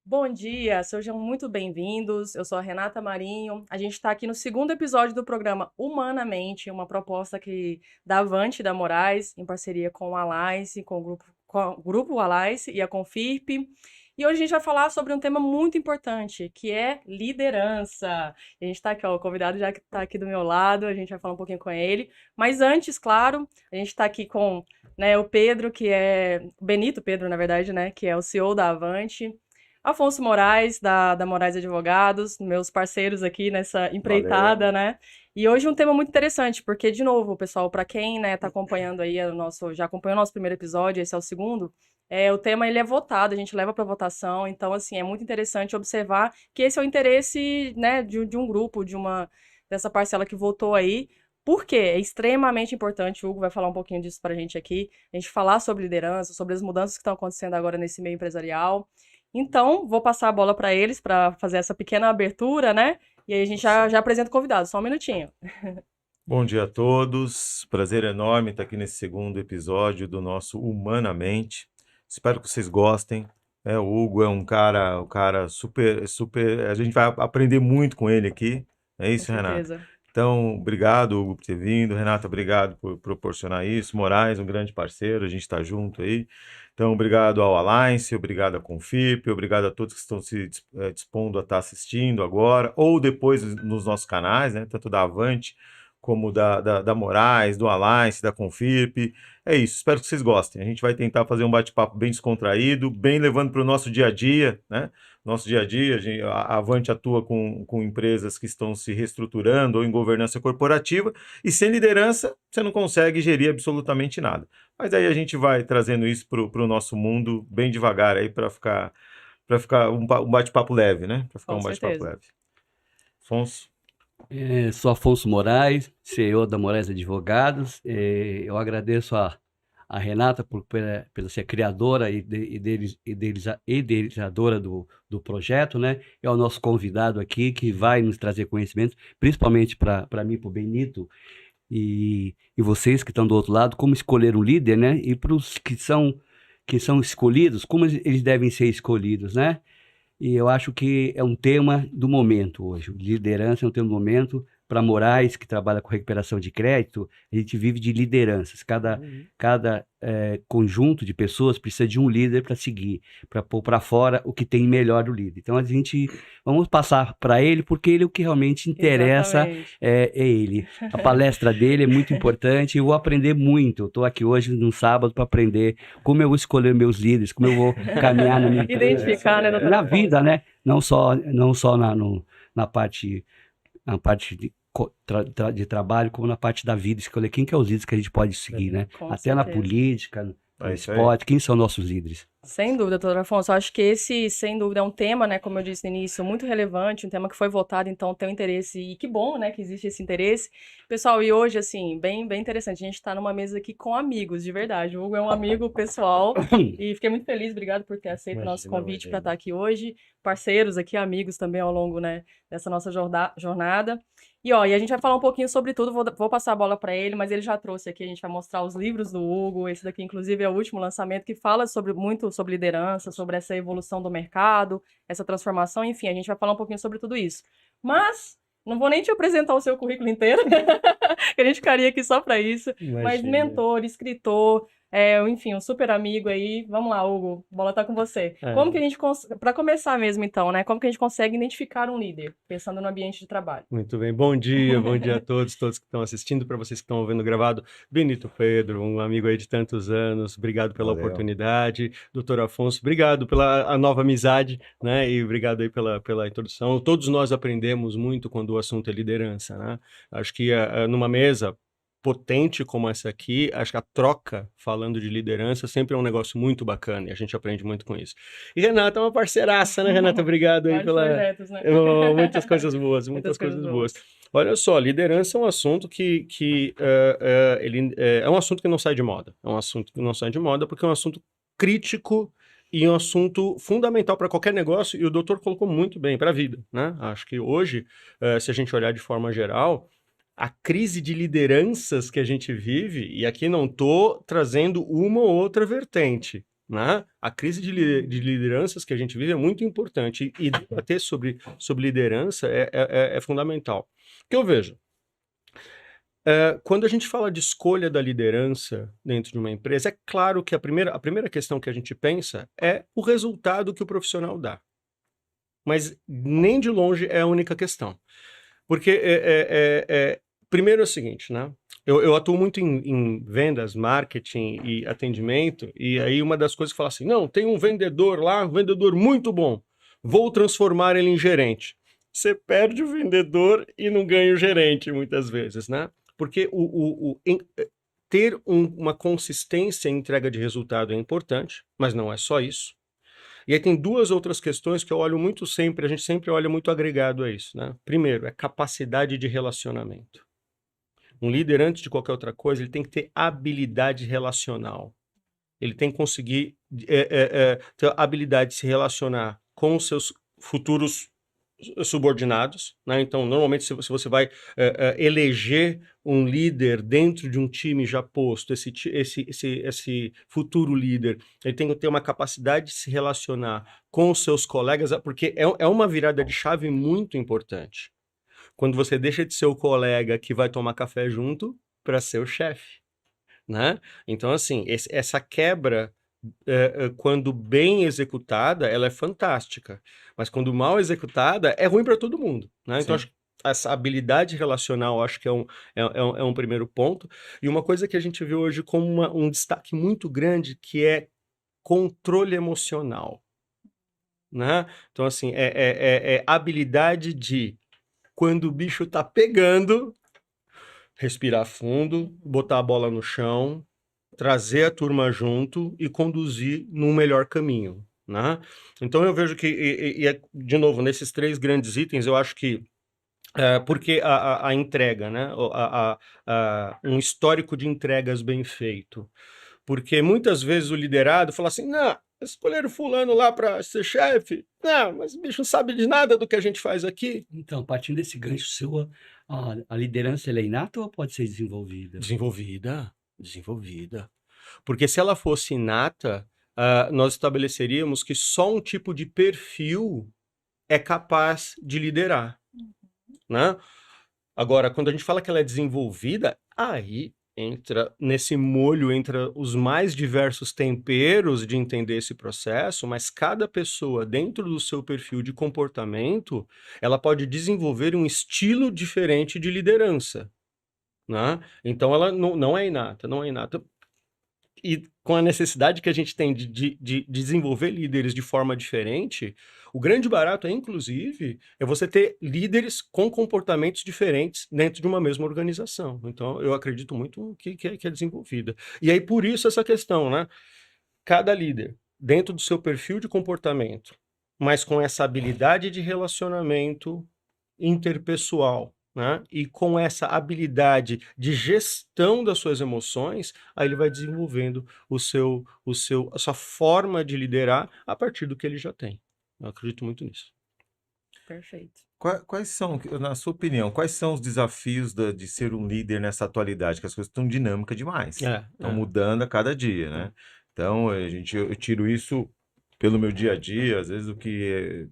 Bom dia, sejam muito bem-vindos. Eu sou a Renata Marinho. A gente está aqui no segundo episódio do programa Humanamente, uma proposta da Avante da Moraes, em parceria com o Alliance, com o grupo Alliance e a Confirp. E hoje a gente vai falar sobre um tema muito importante, que é liderança. A gente está aqui, ó, o convidado já está aqui do meu lado, a gente vai falar um pouquinho com ele. Mas antes, claro, a gente está aqui com, né, o Pedro, que é Benito Pedro, na verdade, né, que é o CEO da Avante. Afonso Moraes, da Moraes Advogados, meus parceiros aqui nessa empreitada, Valeu. né? E hoje um tema muito interessante, porque, de novo, pessoal, para quem, né, tá acompanhando aí já acompanhou o nosso primeiro episódio, esse é o segundo, o tema ele é votado, a gente leva para votação, então, assim, é muito interessante observar que esse é o interesse, né, de um grupo, dessa parcela que votou aí. Por quê? É extremamente importante, o Hugo vai falar um pouquinho disso pra gente aqui, a gente falar sobre liderança, sobre as mudanças que estão acontecendo agora nesse meio empresarial. Então, vou passar a bola para eles para fazer essa pequena abertura, né? E aí a gente Tá já certo. apresenta o convidado, só um minutinho. Bom dia a todos. Prazer enorme estar aqui nesse segundo episódio do nosso Humanamente. Espero que vocês gostem. O Hugo é um cara super, super. A gente vai aprender muito com ele aqui. É Com isso, Renata? certeza. Então, obrigado, Hugo, por ter vindo. Renata, obrigado por proporcionar isso. Moraes, um grande parceiro, a gente está junto aí. Então, obrigado ao Alliance, obrigado à Confip, obrigado a todos que estão se dispondo a estar assistindo agora, ou depois nos nossos canais, né? Tanto da Avante como da Moraes, do Alliance, da Confip. É isso, espero que vocês gostem. A gente vai tentar fazer um bate-papo bem descontraído, bem levando para o nosso dia a dia, né? Nosso dia a dia, a Avante atua com empresas que estão se reestruturando ou em governança corporativa, e sem liderança você não consegue gerir absolutamente nada. Mas aí a gente vai trazendo isso para o nosso mundo bem devagar aí para ficar um bate-papo leve, né? Para ficar Com um bate-papo certeza. leve. Afonso? Sou Afonso Moraes, CEO da Moraes Advogados. Eu agradeço a Renata pela ser criadora e idealizadora do projeto, né? É o nosso convidado aqui que vai nos trazer conhecimento, principalmente para mim, para o Benito e vocês que estão do outro lado, como escolher um líder, né? E para os que são escolhidos, como eles devem ser escolhidos, né? E eu acho que é um tema do momento hoje. Liderança é um tema do momento. Para Moraes, que trabalha com recuperação de crédito, a gente vive de lideranças. Cada conjunto de pessoas precisa de um líder para seguir, para pôr para fora o que tem melhor do líder. Então a gente vamos passar para ele, porque ele é o que realmente interessa Exatamente. é ele. A palestra dele é muito importante e eu vou aprender muito. Eu estou aqui hoje no sábado para aprender como eu vou escolher meus líderes, como eu vou caminhar na minha empresa, Identificar, né, doutora na Afonso? vida, né? Não só na parte de trabalho, como na parte da vida, escolher quem que é os líderes que a gente pode seguir, né? Com Até na certeza. política, no É isso aí. esporte, quem são nossos líderes? Sem dúvida, doutor Afonso. Eu acho que esse, sem dúvida, é um tema, né, como eu disse no início, muito relevante, um tema que foi votado, então tem um interesse, e que bom, né, que existe esse interesse. Pessoal, e hoje, assim, bem interessante, a gente está numa mesa aqui com amigos, de verdade. O Hugo é um amigo pessoal, e fiquei muito feliz, obrigado por ter aceito o nosso Imagina, convite para imagina. estar aqui hoje. Parceiros aqui, amigos também ao longo, né, dessa nossa jornada. E ó, e a gente vai falar um pouquinho sobre tudo, vou passar a bola para ele, mas ele já trouxe aqui, a gente vai mostrar os livros do Hugo, esse daqui inclusive é o último lançamento que fala muito sobre liderança, sobre essa evolução do mercado, essa transformação, enfim, a gente vai falar um pouquinho sobre tudo isso. Mas não vou nem te apresentar o seu currículo inteiro, que a gente ficaria aqui só para isso, mas Imagina. mentor, escritor, enfim, um super amigo aí. Vamos lá, Hugo, a bola tá com você. Como que a É, gente, para começar mesmo então, né? Como que a gente consegue identificar um líder, pensando no ambiente de trabalho? Muito bem, bom dia a todos que estão assistindo, para vocês que estão ouvindo gravado. Benito Pedro, um amigo aí de tantos anos, obrigado pela valeu. oportunidade. Doutor Afonso, obrigado pela a nova amizade, né? E obrigado aí pela introdução. Todos nós aprendemos muito quando o assunto é liderança, né? Acho que numa mesa potente como essa aqui, acho que a troca falando de liderança sempre é um negócio muito bacana e a gente aprende muito com isso. E Renata é uma parceiraça, né, Renata? Obrigado aí Vários pela projetos, né? muitas coisas boas, Muitas muitas coisas coisas boas. boas. Olha só, liderança é um assunto é um assunto que não sai de moda. É um assunto que não sai de moda porque é um assunto crítico e um assunto fundamental para qualquer negócio, e o doutor colocou muito bem para a vida, né? Acho que hoje, se a gente olhar de forma geral, a crise de lideranças que a gente vive, e aqui não estou trazendo uma ou outra vertente, né? A crise de lideranças que a gente vive é muito importante e debater sobre liderança é fundamental. O que eu vejo? Quando a gente fala de escolha da liderança dentro de uma empresa, é claro que a primeira questão que a gente pensa é o resultado que o profissional dá. Mas nem de longe é a única questão. Porque, primeiro é o seguinte, né? Eu atuo muito em vendas, marketing e atendimento, e aí uma das coisas que fala assim, não, tem um vendedor lá, um vendedor muito bom, vou transformar ele em gerente. Você perde o vendedor e não ganha o gerente, muitas vezes, né? Porque ter uma consistência em entrega de resultado é importante, mas não é só isso. E aí tem duas outras questões que eu olho muito sempre, a gente sempre olha muito agregado a isso, né? Primeiro, é capacidade de relacionamento. Um líder, antes de qualquer outra coisa, ele tem que ter habilidade relacional. Ele tem que conseguir ter a habilidade de se relacionar com os seus futuros subordinados, né? Então, normalmente, se você vai eleger um líder dentro de um time já posto, esse futuro líder, ele tem que ter uma capacidade de se relacionar com os seus colegas, porque é uma virada de chave muito importante. Quando você deixa de ser o colega que vai tomar café junto para ser o chefe, né? Então, assim, essa quebra, quando bem executada, ela é fantástica. Mas quando mal executada, é ruim para todo mundo, né? Então, Sim. acho que essa habilidade relacional, acho que é um primeiro ponto. E uma coisa que a gente vê hoje como um destaque muito grande, que é controle emocional, né? Então, assim, habilidade de, quando o bicho tá pegando, respirar fundo, botar a bola no chão, trazer a turma junto e conduzir num melhor caminho, né? Então eu vejo que, de novo, nesses três grandes itens, eu acho que porque a entrega, né? Um histórico de entregas bem feito. Porque muitas vezes o liderado fala assim, não, escolheram fulano lá para ser chefe, não, mas o bicho não sabe de nada do que a gente faz aqui. Então, partindo desse gancho seu, a liderança ela é inata ou pode ser desenvolvida? Desenvolvida. Porque se ela fosse inata, nós estabeleceríamos que só um tipo de perfil é capaz de liderar, né? Agora, quando a gente fala que ela é desenvolvida, aí entra nesse molho, entra os mais diversos temperos de entender esse processo, mas cada pessoa, dentro do seu perfil de comportamento, ela pode desenvolver um estilo diferente de liderança, né? Então, ela não é inata, não é inata. E com a necessidade que a gente tem de desenvolver líderes de forma diferente, o grande barato, inclusive, é você ter líderes com comportamentos diferentes dentro de uma mesma organização. Então, eu acredito muito que é desenvolvida. E aí, por isso, essa questão, né? Cada líder, dentro do seu perfil de comportamento, mas com essa habilidade de relacionamento interpessoal, né? E com essa habilidade de gestão das suas emoções, aí ele vai desenvolvendo a sua forma de liderar a partir do que ele já tem. Eu acredito muito nisso. Perfeito. Quais são, na sua opinião, quais são os desafios de ser um líder nessa atualidade? Que as coisas estão dinâmicas demais, estão mudando a cada dia, né? Então, eu tiro isso pelo meu dia a dia, às vezes o que é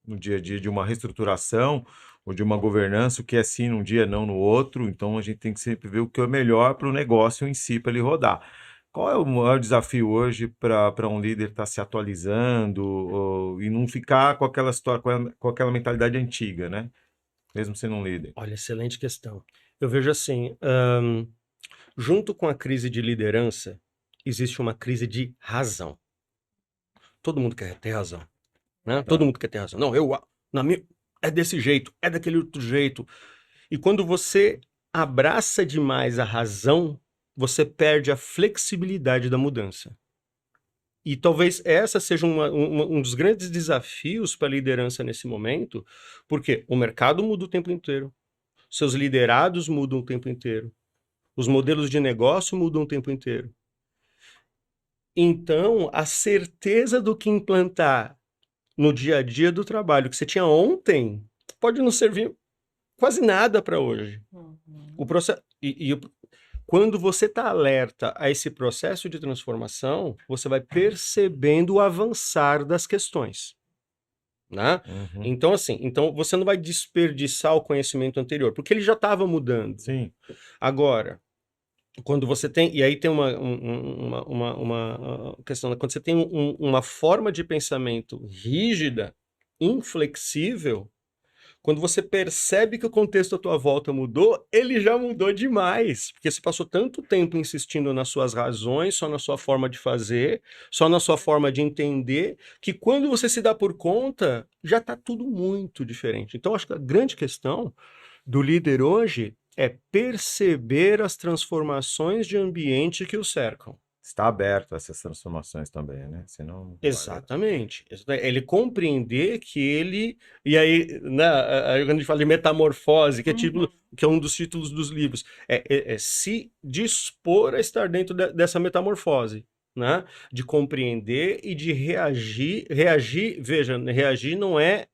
no dia a dia de uma reestruturação ou de uma governança, o que é sim num dia, não no outro. Então, a gente tem que sempre ver o que é melhor para o negócio em si, para ele rodar. Qual é o maior desafio hoje para um líder estar se atualizando e não ficar com aquela história, com aquela mentalidade antiga, né? Mesmo sendo um líder. Olha, excelente questão. Eu vejo assim, junto com a crise de liderança, existe uma crise de razão. Todo mundo quer ter razão, né? Todo mundo quer ter razão. Não, é desse jeito, é daquele outro jeito. E quando você abraça demais a razão, você perde a flexibilidade da mudança. E talvez essa seja um dos grandes desafios para a liderança nesse momento, porque o mercado muda o tempo inteiro, seus liderados mudam o tempo inteiro, os modelos de negócio mudam o tempo inteiro. Então, a certeza do que implantar no dia a dia do trabalho que você tinha ontem pode não servir quase nada para hoje. O processo, Quando você está alerta a esse processo de transformação, você vai percebendo o avançar das questões. Né? Uhum. Então, assim, você não vai desperdiçar o conhecimento anterior, porque ele já estava mudando. Sim. Agora, quando você tem, e aí tem uma questão, quando você tem uma forma de pensamento rígida, inflexível, quando você percebe que o contexto à tua volta mudou, ele já mudou demais, porque você passou tanto tempo insistindo nas suas razões, só na sua forma de fazer, só na sua forma de entender, que quando você se dá por conta, já está tudo muito diferente. Então, acho que a grande questão do líder hoje é perceber as transformações de ambiente que o cercam. Está aberto a essas transformações também, né? Senão não vai. Exatamente. Ele compreender que ele... E aí, né, quando a gente fala de metamorfose, que é um dos títulos dos livros, é se dispor a estar dentro dessa metamorfose. Né? De compreender e de reagir. Veja, reagir não é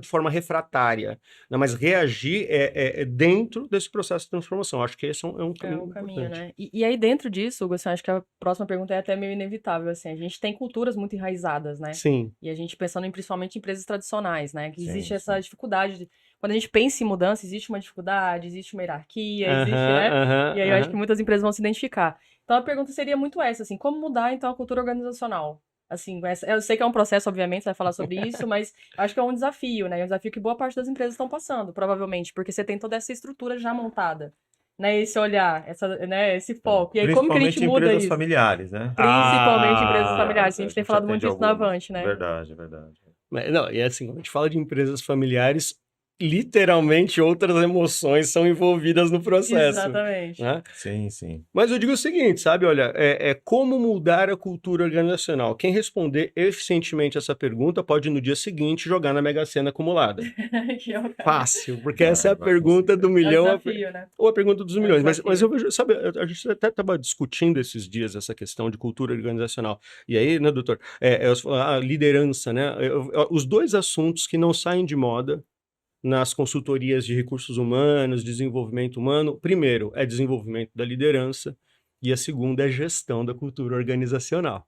de forma refratária, né? Mas reagir é dentro desse processo de transformação. Acho que esse é um caminho caminho, importante. né? E aí, dentro disso, Hugo, assim, acho que a próxima pergunta é até meio inevitável, assim, a gente tem culturas muito enraizadas, né? Sim. E a gente pensando principalmente em empresas tradicionais, né? Que Sim, existe sim. essa dificuldade. Quando a gente pensa em mudança, existe uma dificuldade, existe uma hierarquia, existe, né? E aí eu acho que muitas empresas vão se identificar. Então a pergunta seria muito essa, assim, como mudar então a cultura organizacional? Assim, eu sei que é um processo, obviamente, você vai falar sobre isso, mas eu acho que é um desafio, né? É um desafio que boa parte das empresas estão passando, provavelmente, porque você tem toda essa estrutura já montada, né? Esse olhar, esse foco. E aí, como que a gente Principalmente muda empresas isso? familiares, né? Principalmente empresas familiares. A gente tem falado atende muito disso na algumas. Avante, né? Verdade, verdade. Não, e assim, quando a gente fala de empresas familiares, literalmente outras emoções são envolvidas no processo. Exatamente. Né? Sim, sim. Mas eu digo o seguinte, sabe? Olha, como mudar a cultura organizacional? Quem responder eficientemente essa pergunta pode no dia seguinte jogar na Mega Sena acumulada. Fácil, porque essa é a pergunta do milhão. É o desafio, né? Ou a pergunta dos milhões. Mas desafio. eu vejo, sabe, a gente até estava discutindo esses dias essa questão de cultura organizacional. E aí, né, doutor, a liderança, né? Os dois assuntos que não saem de moda nas consultorias de recursos humanos, desenvolvimento humano, primeiro é desenvolvimento da liderança e a segunda é gestão da cultura organizacional.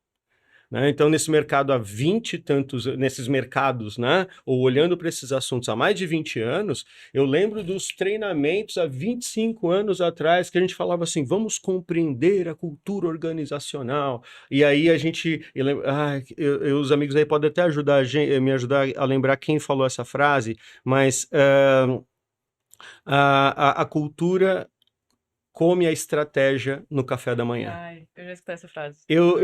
Né? Então, nesse mercado há 20 e tantos, nesses mercados, né? Ou olhando para esses assuntos há mais de 20 anos, eu lembro dos treinamentos há 25 anos atrás, que a gente falava assim, vamos compreender a cultura organizacional. E aí a gente, os amigos aí podem até me ajudar a lembrar quem falou essa frase, mas a cultura come a estratégia no café da manhã. Ai, eu já escutei essa frase. Eu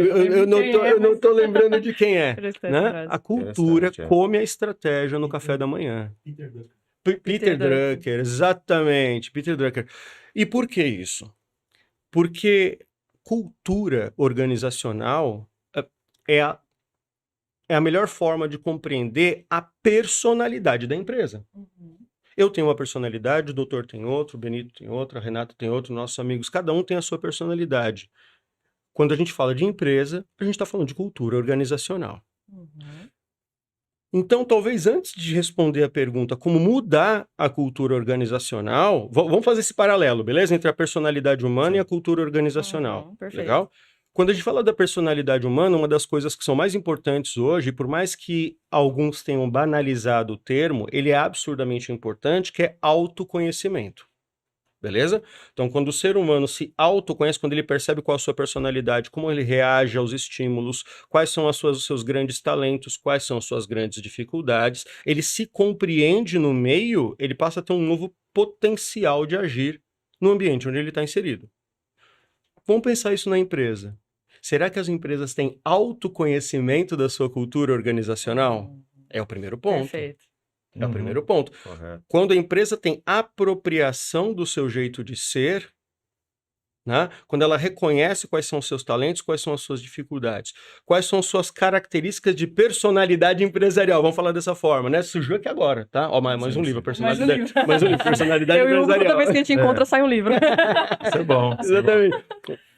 não tô lembrando de quem é. Eu já escutei Né? essa frase. A cultura Interessante, come a estratégia no café da manhã. Peter Drucker, exatamente, Peter Drucker. E por que isso? Porque cultura organizacional é a melhor forma de compreender a personalidade da empresa. Eu tenho uma personalidade, o doutor tem outro, o Benito tem outra, a Renata tem outro, nossos amigos, cada um tem a sua personalidade. Quando a gente fala de empresa, a gente está falando de cultura organizacional. Então, talvez antes de responder a pergunta como mudar a cultura organizacional, vamos fazer esse paralelo, beleza? Entre a personalidade humana e a cultura organizacional. Perfeito. Legal? Quando a gente fala da personalidade humana, uma das coisas que são mais importantes hoje, por mais que alguns tenham banalizado o termo, ele é absurdamente importante, que é autoconhecimento. Beleza? Então, quando o ser humano se autoconhece, quando ele percebe qual a sua personalidade, como ele reage aos estímulos, quais são os seus grandes talentos, quais são as suas grandes dificuldades, ele se compreende no meio, ele passa a ter um novo potencial de agir no ambiente onde ele está inserido. Vamos pensar isso na empresa. Será que as empresas têm autoconhecimento da sua cultura organizacional? É o primeiro ponto. Perfeito. É o primeiro ponto. Correto. Quando a empresa tem apropriação do seu jeito de ser, né? Quando ela reconhece quais são os seus talentos, quais são as suas dificuldades, quais são as suas características de personalidade empresarial, vamos falar dessa forma, né? Surgiu aqui agora, tá? Ó, mais um livro, personalidade, mais um livro, personalidade empresarial. Toda vez que a gente encontra, sai um livro. Isso é bom. Exatamente.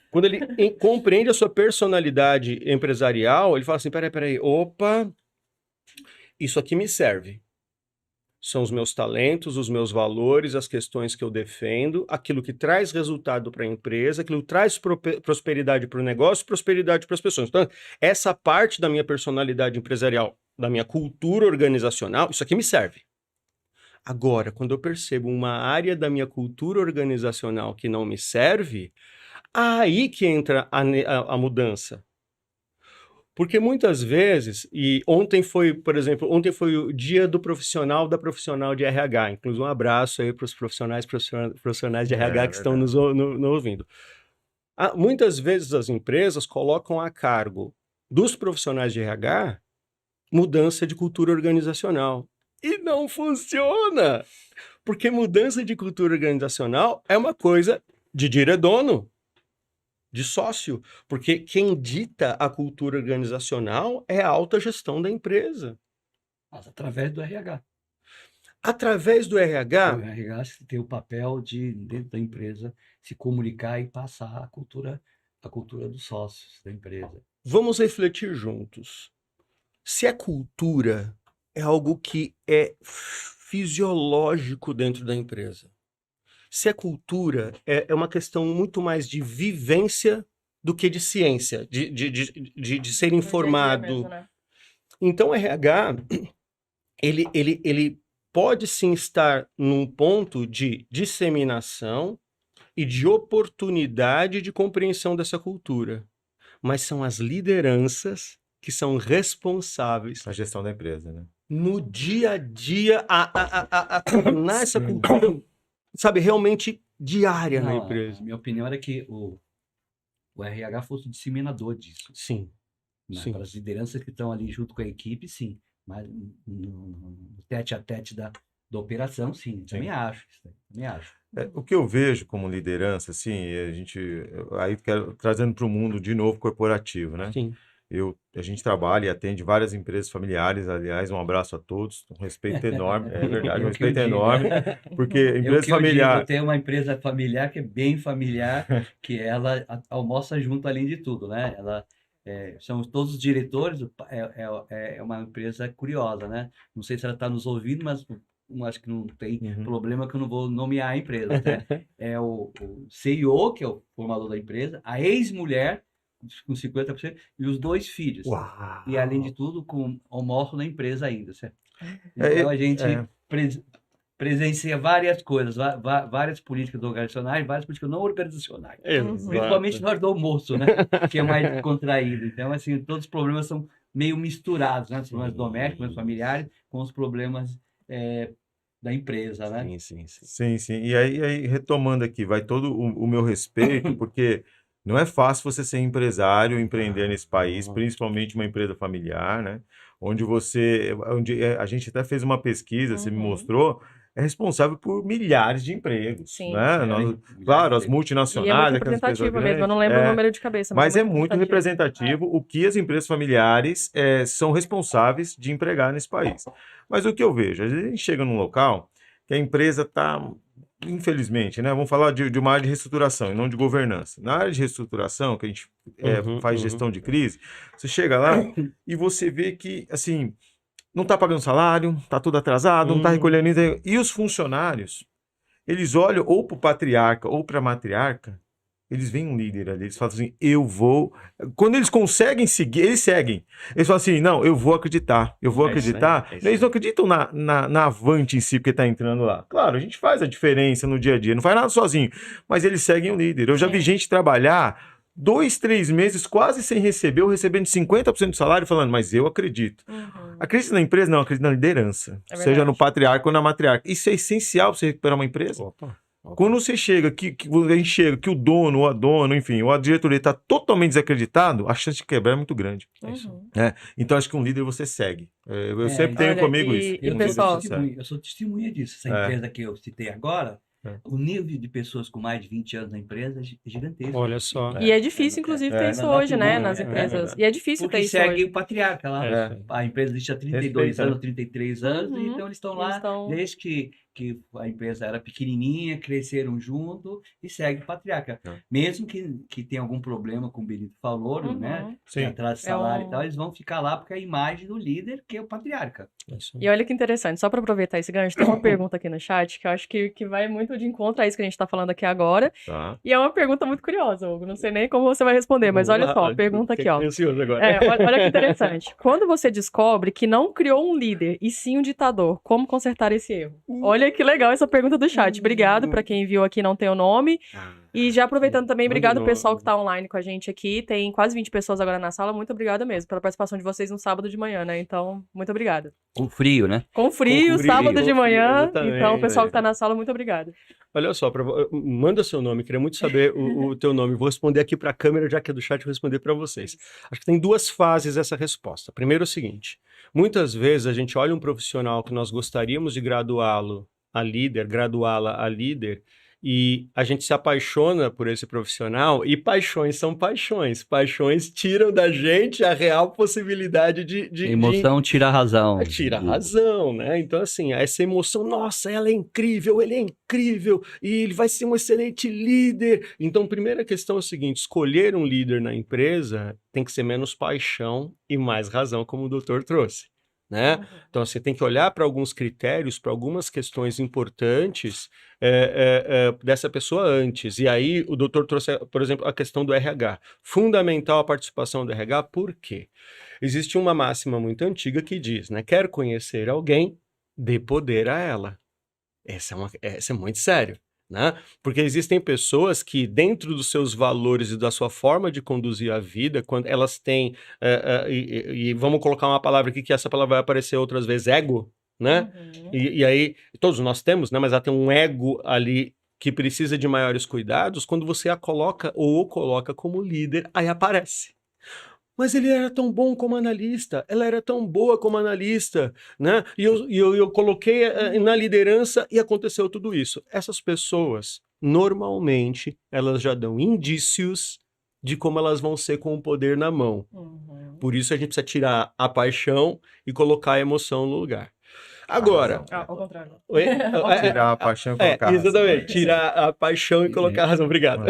Quando ele compreende a sua personalidade empresarial, ele fala assim, peraí, opa, isso aqui me serve. São os meus talentos, os meus valores, as questões que eu defendo, aquilo que traz resultado para a empresa, aquilo que traz prosperidade para o negócio, prosperidade para as pessoas. Então, essa parte da minha personalidade empresarial, da minha cultura organizacional, isso aqui me serve. Agora, quando eu percebo uma área da minha cultura organizacional que não me serve, aí que entra a mudança. Porque muitas vezes, e ontem foi, por exemplo, ontem foi o dia do profissional, da profissional de RH, inclusive um abraço aí para os profissionais de RH que estão nos ouvindo. Muitas vezes as empresas colocam a cargo dos profissionais de RH mudança de cultura organizacional. E não funciona! Porque mudança de cultura organizacional é uma coisa de diredono, de sócio, porque quem dita a cultura organizacional é a alta gestão da empresa. Mas através do RH. Através do RH... O RH tem o papel de, dentro da empresa, se comunicar e passar a cultura dos sócios da empresa. Vamos refletir juntos. Se a cultura é algo que é fisiológico dentro da empresa, se a cultura é uma questão muito mais de vivência do que de ciência, de ser informado. Mesmo, né? Então, o RH, ele pode sim estar num ponto de disseminação e de oportunidade de compreensão dessa cultura. Mas são as lideranças que são responsáveis A gestão da empresa, né? no dia a dia a tornar essa cultura, sabe, realmente diária na empresa. A minha opinião era que o RH fosse o disseminador disso. Sim. Sim. Para as lideranças que estão ali junto com a equipe, sim. Mas no tete a tete da operação, sim. Também acho. Também acho. O que eu vejo como liderança, assim, aí trazendo para o mundo de novo corporativo, né? Sim. A gente trabalha e atende várias empresas familiares, aliás, um abraço a todos, um respeito enorme, é verdade, um respeito enorme, porque empresa familiar... Eu tenho uma empresa familiar que é bem familiar, que ela almoça junto além de tudo, né? São todos os diretores, é uma empresa curiosa, né? Não sei se ela está nos ouvindo, mas acho que não tem problema que eu não vou nomear a empresa, né? É o CEO, que é o formador da empresa, a ex-mulher, com 50%, e os 2 filhos. Uau. E, além de tudo, almoço na empresa ainda, certo? Então, a gente presencia várias coisas, várias políticas organizacionais, várias políticas não organizacionais. Principalmente na hora do almoço, né? Que é mais contraído. Então, assim, todos os problemas são meio misturados, né? Os problemas domésticos, problemas familiares, com os problemas da empresa, né? Sim. E aí, retomando aqui, vai todo o meu respeito, porque não é fácil você ser empresário, empreender nesse país, principalmente uma empresa familiar, né? Onde a gente até fez uma pesquisa, você me mostrou, é responsável por milhares de empregos, Sim. né? Claro, as multinacionais, e é muito aquelas empresas representativo mesmo, grandes, eu não lembro o número de cabeça. mas é muito representativo o que as empresas familiares são responsáveis de empregar nesse país. Mas o que eu vejo, às vezes a gente chega num local que a empresa está, infelizmente, né? Vamos falar de uma área de reestruturação e não de governança. Na área de reestruturação, que a gente faz gestão de crise, você chega lá e você vê que, assim, não está pagando salário, está tudo atrasado, não está recolhendo... E os funcionários, eles olham ou para o patriarca ou para a matriarca, eles veem um líder ali, eles falam assim, eu vou... Quando eles conseguem seguir, eles seguem. Eles falam assim, não, eu vou acreditar, eu vou acreditar. Eles não acreditam na Avante em si, porque está entrando lá. Claro, a gente faz a diferença no dia a dia, não faz nada sozinho, mas eles seguem o líder. Eu já vi gente trabalhar 2, 3 meses quase sem receber, ou recebendo 50% do salário, falando, mas eu acredito. Acredita na empresa? Não, acredita na liderança. Seja no patriarca ou na matriarca. Isso é essencial para você recuperar uma empresa. Quando você chega, a gente chega, que o dono, ou a dona, enfim, ou a diretoria está totalmente desacreditado, a chance de quebrar é muito grande. Então, acho que um líder você segue. Eu sempre tenho comigo isso. Eu sou testemunha disso. Essa empresa que eu citei agora, O nível de pessoas com mais de 20 anos na empresa é gigantesco. Olha só. E é difícil, inclusive, ter isso hoje, né, nas é empresas. verdade. E é difícil ter Porque isso segue hoje. o patriarca lá. É. A empresa existe há 32 Respeita, anos, né? 33 anos, Uhum. então eles estão Eles lá estão- desde que a empresa era pequenininha, cresceram junto e segue o patriarca. É. Mesmo que tenha algum problema, como o Benito falou, né? Uhum. Que Sim. atrás de É salário um- e tal, eles vão ficar lá porque é a imagem do líder, que é o patriarca. É isso. E olha que interessante, só para aproveitar esse gancho, tem uma pergunta aqui no chat que eu acho que vai muito de encontro a isso que a gente está falando aqui agora. Tá. E é uma pergunta muito curiosa, Hugo. Não sei nem como você vai responder, mas olha só, a pergunta aqui, ó. Fiquei ansioso agora. Olha que interessante. Quando você descobre que não criou um líder e sim um ditador, como consertar esse erro? Olha que legal essa pergunta do chat. Obrigado para quem enviou aqui, não tem o nome. E já aproveitando também, Manda obrigado o ao pessoal nome. que está online com a gente aqui. Tem quase 20 pessoas agora na sala. Muito obrigada mesmo pela participação de vocês no sábado de manhã, né? Então, muito obrigada. Com frio, né? Com frio, frio, sábado com de frio, manhã. exatamente. Então, o pessoal que está na sala, muito obrigada. Olha só, manda seu nome, queria muito saber o teu nome. Vou responder aqui para a câmera, já que é do chat, vou responder para vocês. Acho que tem duas fases essa resposta. Primeiro é o seguinte, muitas vezes a gente olha um profissional que nós gostaríamos de graduá-lo a líder, graduá-la a líder, e a gente se apaixona por esse profissional, e paixões são paixões. Paixões tiram da gente a real possibilidade de Emoção tira a razão. tira a razão, né? Então, assim, essa emoção, nossa, ela é incrível, ele é incrível, e ele vai ser um excelente líder. Então, primeira questão é o seguinte, escolher um líder na empresa tem que ser menos paixão e mais razão, como o doutor trouxe, né? Então, você tem que olhar para alguns critérios, para algumas questões importantes dessa pessoa antes. E aí, o doutor trouxe, por exemplo, a questão do RH. Fundamental a participação do RH, por quê? Existe uma máxima muito antiga que diz, né? Quer conhecer alguém, dê poder a ela. Essa é muito sério, né? Porque existem pessoas que, dentro dos seus valores e da sua forma de conduzir a vida, quando elas têm, e vamos colocar uma palavra aqui que essa palavra vai aparecer outras vezes, ego, né? E aí, todos nós temos, né? Mas ela tem um ego ali que precisa de maiores cuidados. Quando você a coloca ou o coloca como líder, aí aparece. Mas ele era tão bom como analista, ela era tão boa como analista, né? E eu coloquei na liderança e aconteceu tudo isso. Essas pessoas, normalmente, elas já dão indícios de como elas vão ser com o poder na mão. Por isso a gente precisa tirar a paixão e colocar a emoção no lugar. Agora... ao contrário. Oi? Tirar a paixão e colocar a razão. Exatamente, tirar a paixão e colocar a razão. Obrigado.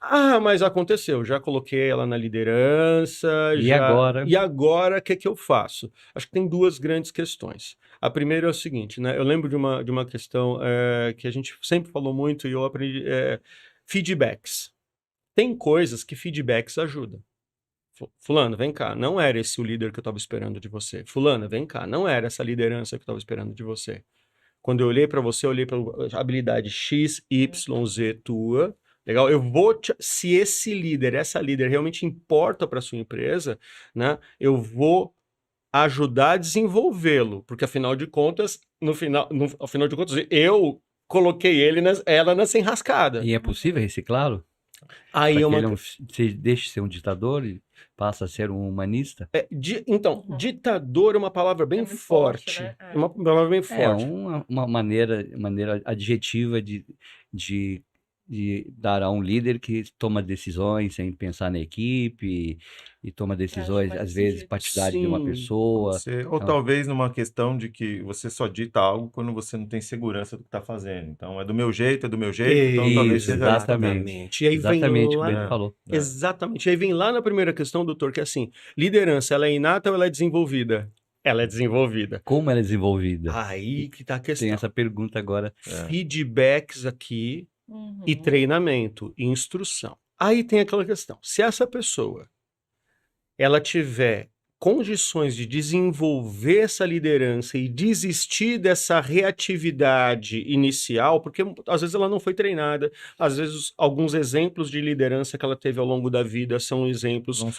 Ah, mas aconteceu, já coloquei ela na liderança. E agora? E agora, o que que eu faço? Acho que tem duas grandes questões. A primeira é o seguinte, né? Eu lembro de uma questão que a gente sempre falou muito e eu aprendi, feedbacks. Tem coisas que feedbacks ajudam. Fulano, vem cá, não era esse o líder que eu estava esperando de você. Fulana, vem cá, não era essa liderança que eu estava esperando de você. Quando eu olhei para você, eu olhei para a habilidade X, Y, Z tua. Legal? Eu vou se esse líder, essa líder realmente importa para sua empresa, né? Eu vou ajudar a desenvolvê-lo, porque afinal de contas, ao final de contas, eu coloquei ela nessa enrascada. E é possível reciclá-lo? Aí Para é que uma ele não deixe de ser um ditador e passa a ser um humanista? então, ditador é uma palavra bem muito forte, forte, né? é uma palavra bem forte. Uma maneira adjetiva de dar a um líder que toma decisões sem pensar na equipe e toma decisões, faz às vezes, sentido. partidárias de uma Sim. pessoa. Ou talvez numa questão de que você só dita algo quando você não tem segurança do que está fazendo. Então, é do meu jeito, então talvez seja Exatamente. E aí Exatamente o que o vem Bento falou. Exatamente. E aí vem lá na primeira questão, doutor, que é assim, liderança, ela é inata ou ela é desenvolvida? Ela é desenvolvida. Como ela é desenvolvida? Aí que tá a questão. Tem essa pergunta agora. Feedbacks aqui e treinamento e instrução. Aí tem aquela questão. Se essa pessoa ela tiver condições de desenvolver essa liderança e desistir dessa reatividade inicial, porque às vezes ela não foi treinada, às vezes alguns exemplos de liderança que ela teve ao longo da vida são exemplos não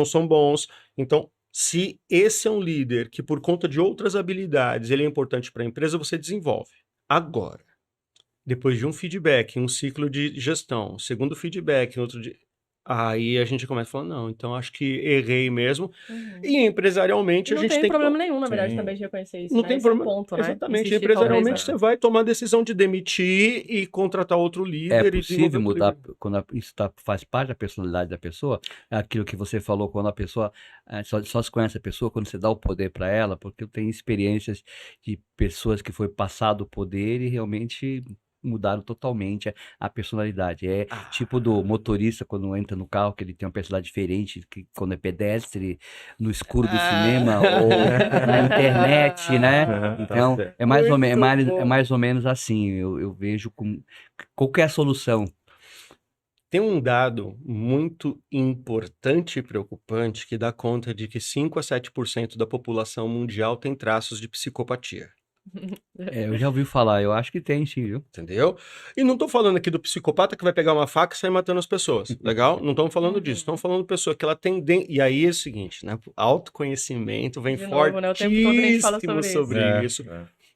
são bons. Então, se esse é um líder que por conta de outras habilidades ele é importante para a empresa, você desenvolve. Agora, depois de um feedback, um ciclo de gestão, segundo feedback, outro de... Aí a gente começa a falar, não, então acho que errei mesmo. Uhum. E empresarialmente E a não gente tem tem que... problema nenhum, na verdade, Sim. também de reconhecer isso, Não né? tem Esse é o problema. ponto, né? Exatamente. Insistir, talvez, Empresarialmente né? você vai tomar a decisão de demitir e contratar outro É líder e desenvolver possível outro mudar líder. quando isso faz parte da personalidade da pessoa? É aquilo que você falou, quando a pessoa só se conhece a pessoa quando você dá o poder para ela, porque eu tenho experiências de pessoas que foi passado o poder e realmente mudaram totalmente a personalidade. É tipo do motorista quando entra no carro, que ele tem uma personalidade diferente, que quando é pedestre, no escuro do cinema ou na internet, né? Tá Então, certo. é mais ou, Muito é bom. mais ou menos assim. Eu vejo com qualquer solução. Tem um dado muito importante e preocupante que dá conta de que 5 a 7% da população mundial tem traços de psicopatia. Eu já ouvi falar, eu acho que tem sim, viu? Entendeu? E não tô falando aqui do psicopata que vai pegar uma faca e sair matando as pessoas. Legal? Não estamos falando disso. Estamos falando de pessoa que ela tem... E aí é o seguinte, né? Autoconhecimento vem De novo, né? O tempo todo a gente fala fortíssimo sobre sobre isso. isso.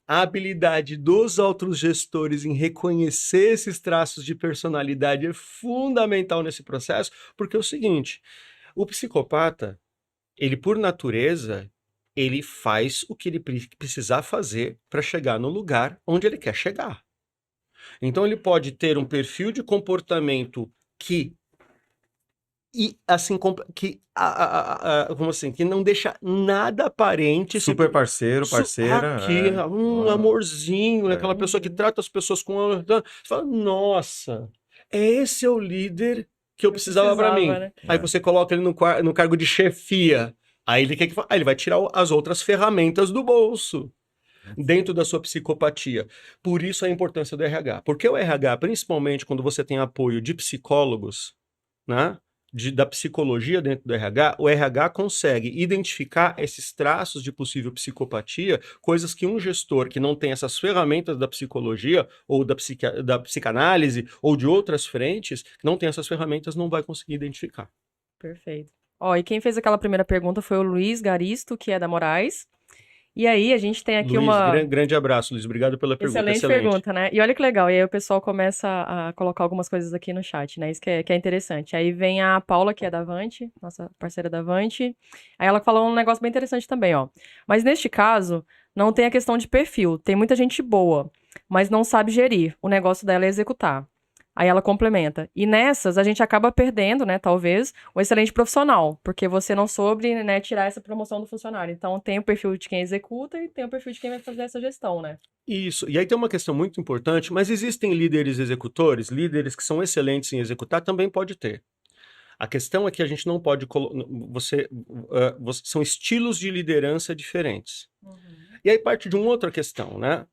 A habilidade dos autogestores em reconhecer esses traços de personalidade é fundamental nesse processo, porque é o seguinte, o psicopata, ele por natureza, ele faz o que ele precisar fazer para chegar no lugar onde ele quer chegar. Então ele pode ter um perfil de comportamento que assim como assim, que não deixa nada aparente, Super parceiro, parceira. aqui, amorzinho, aquela pessoa que Uhum. trata as pessoas com amor. Você fala, nossa, esse é o líder que eu precisava para mim. né? Aí você coloca ele no cargo de chefia. Aí ele quer que ele vai tirar as outras ferramentas do bolso dentro da sua psicopatia. Por isso a importância do RH. Porque o RH, principalmente quando você tem apoio de psicólogos, né? Da psicologia dentro do RH, o RH consegue identificar esses traços de possível psicopatia, coisas que um gestor que não tem essas ferramentas da psicologia ou da psicanálise ou de outras frentes, que não tem essas ferramentas, não vai conseguir identificar. Perfeito. Ó, e quem fez aquela primeira pergunta foi o Luiz Garisto, que é da Moraes. E aí, a gente tem aqui Luiz, uma grande abraço, Luiz. Obrigado pela pergunta. excelente pergunta, né? E olha que legal, e aí o pessoal começa a colocar algumas coisas aqui no chat, né? Isso que é interessante. Aí vem a Paula, que é da Avante, nossa parceira da Avante. Aí ela falou um negócio bem interessante também, ó. Mas neste caso, não tem a questão de perfil. Tem muita gente boa, mas não sabe gerir. O negócio dela é executar. Aí ela complementa. E nessas, a gente acaba perdendo, né, talvez, o excelente profissional, porque você não soube, né, tirar essa promoção do funcionário. Então, tem o perfil de quem executa e tem o perfil de quem vai fazer essa gestão, né? Isso. E aí tem uma questão muito importante, mas existem líderes executores, líderes que são excelentes em executar, também pode ter. A questão é que a gente não pode... são estilos de liderança diferentes. E aí parte de uma outra questão, né?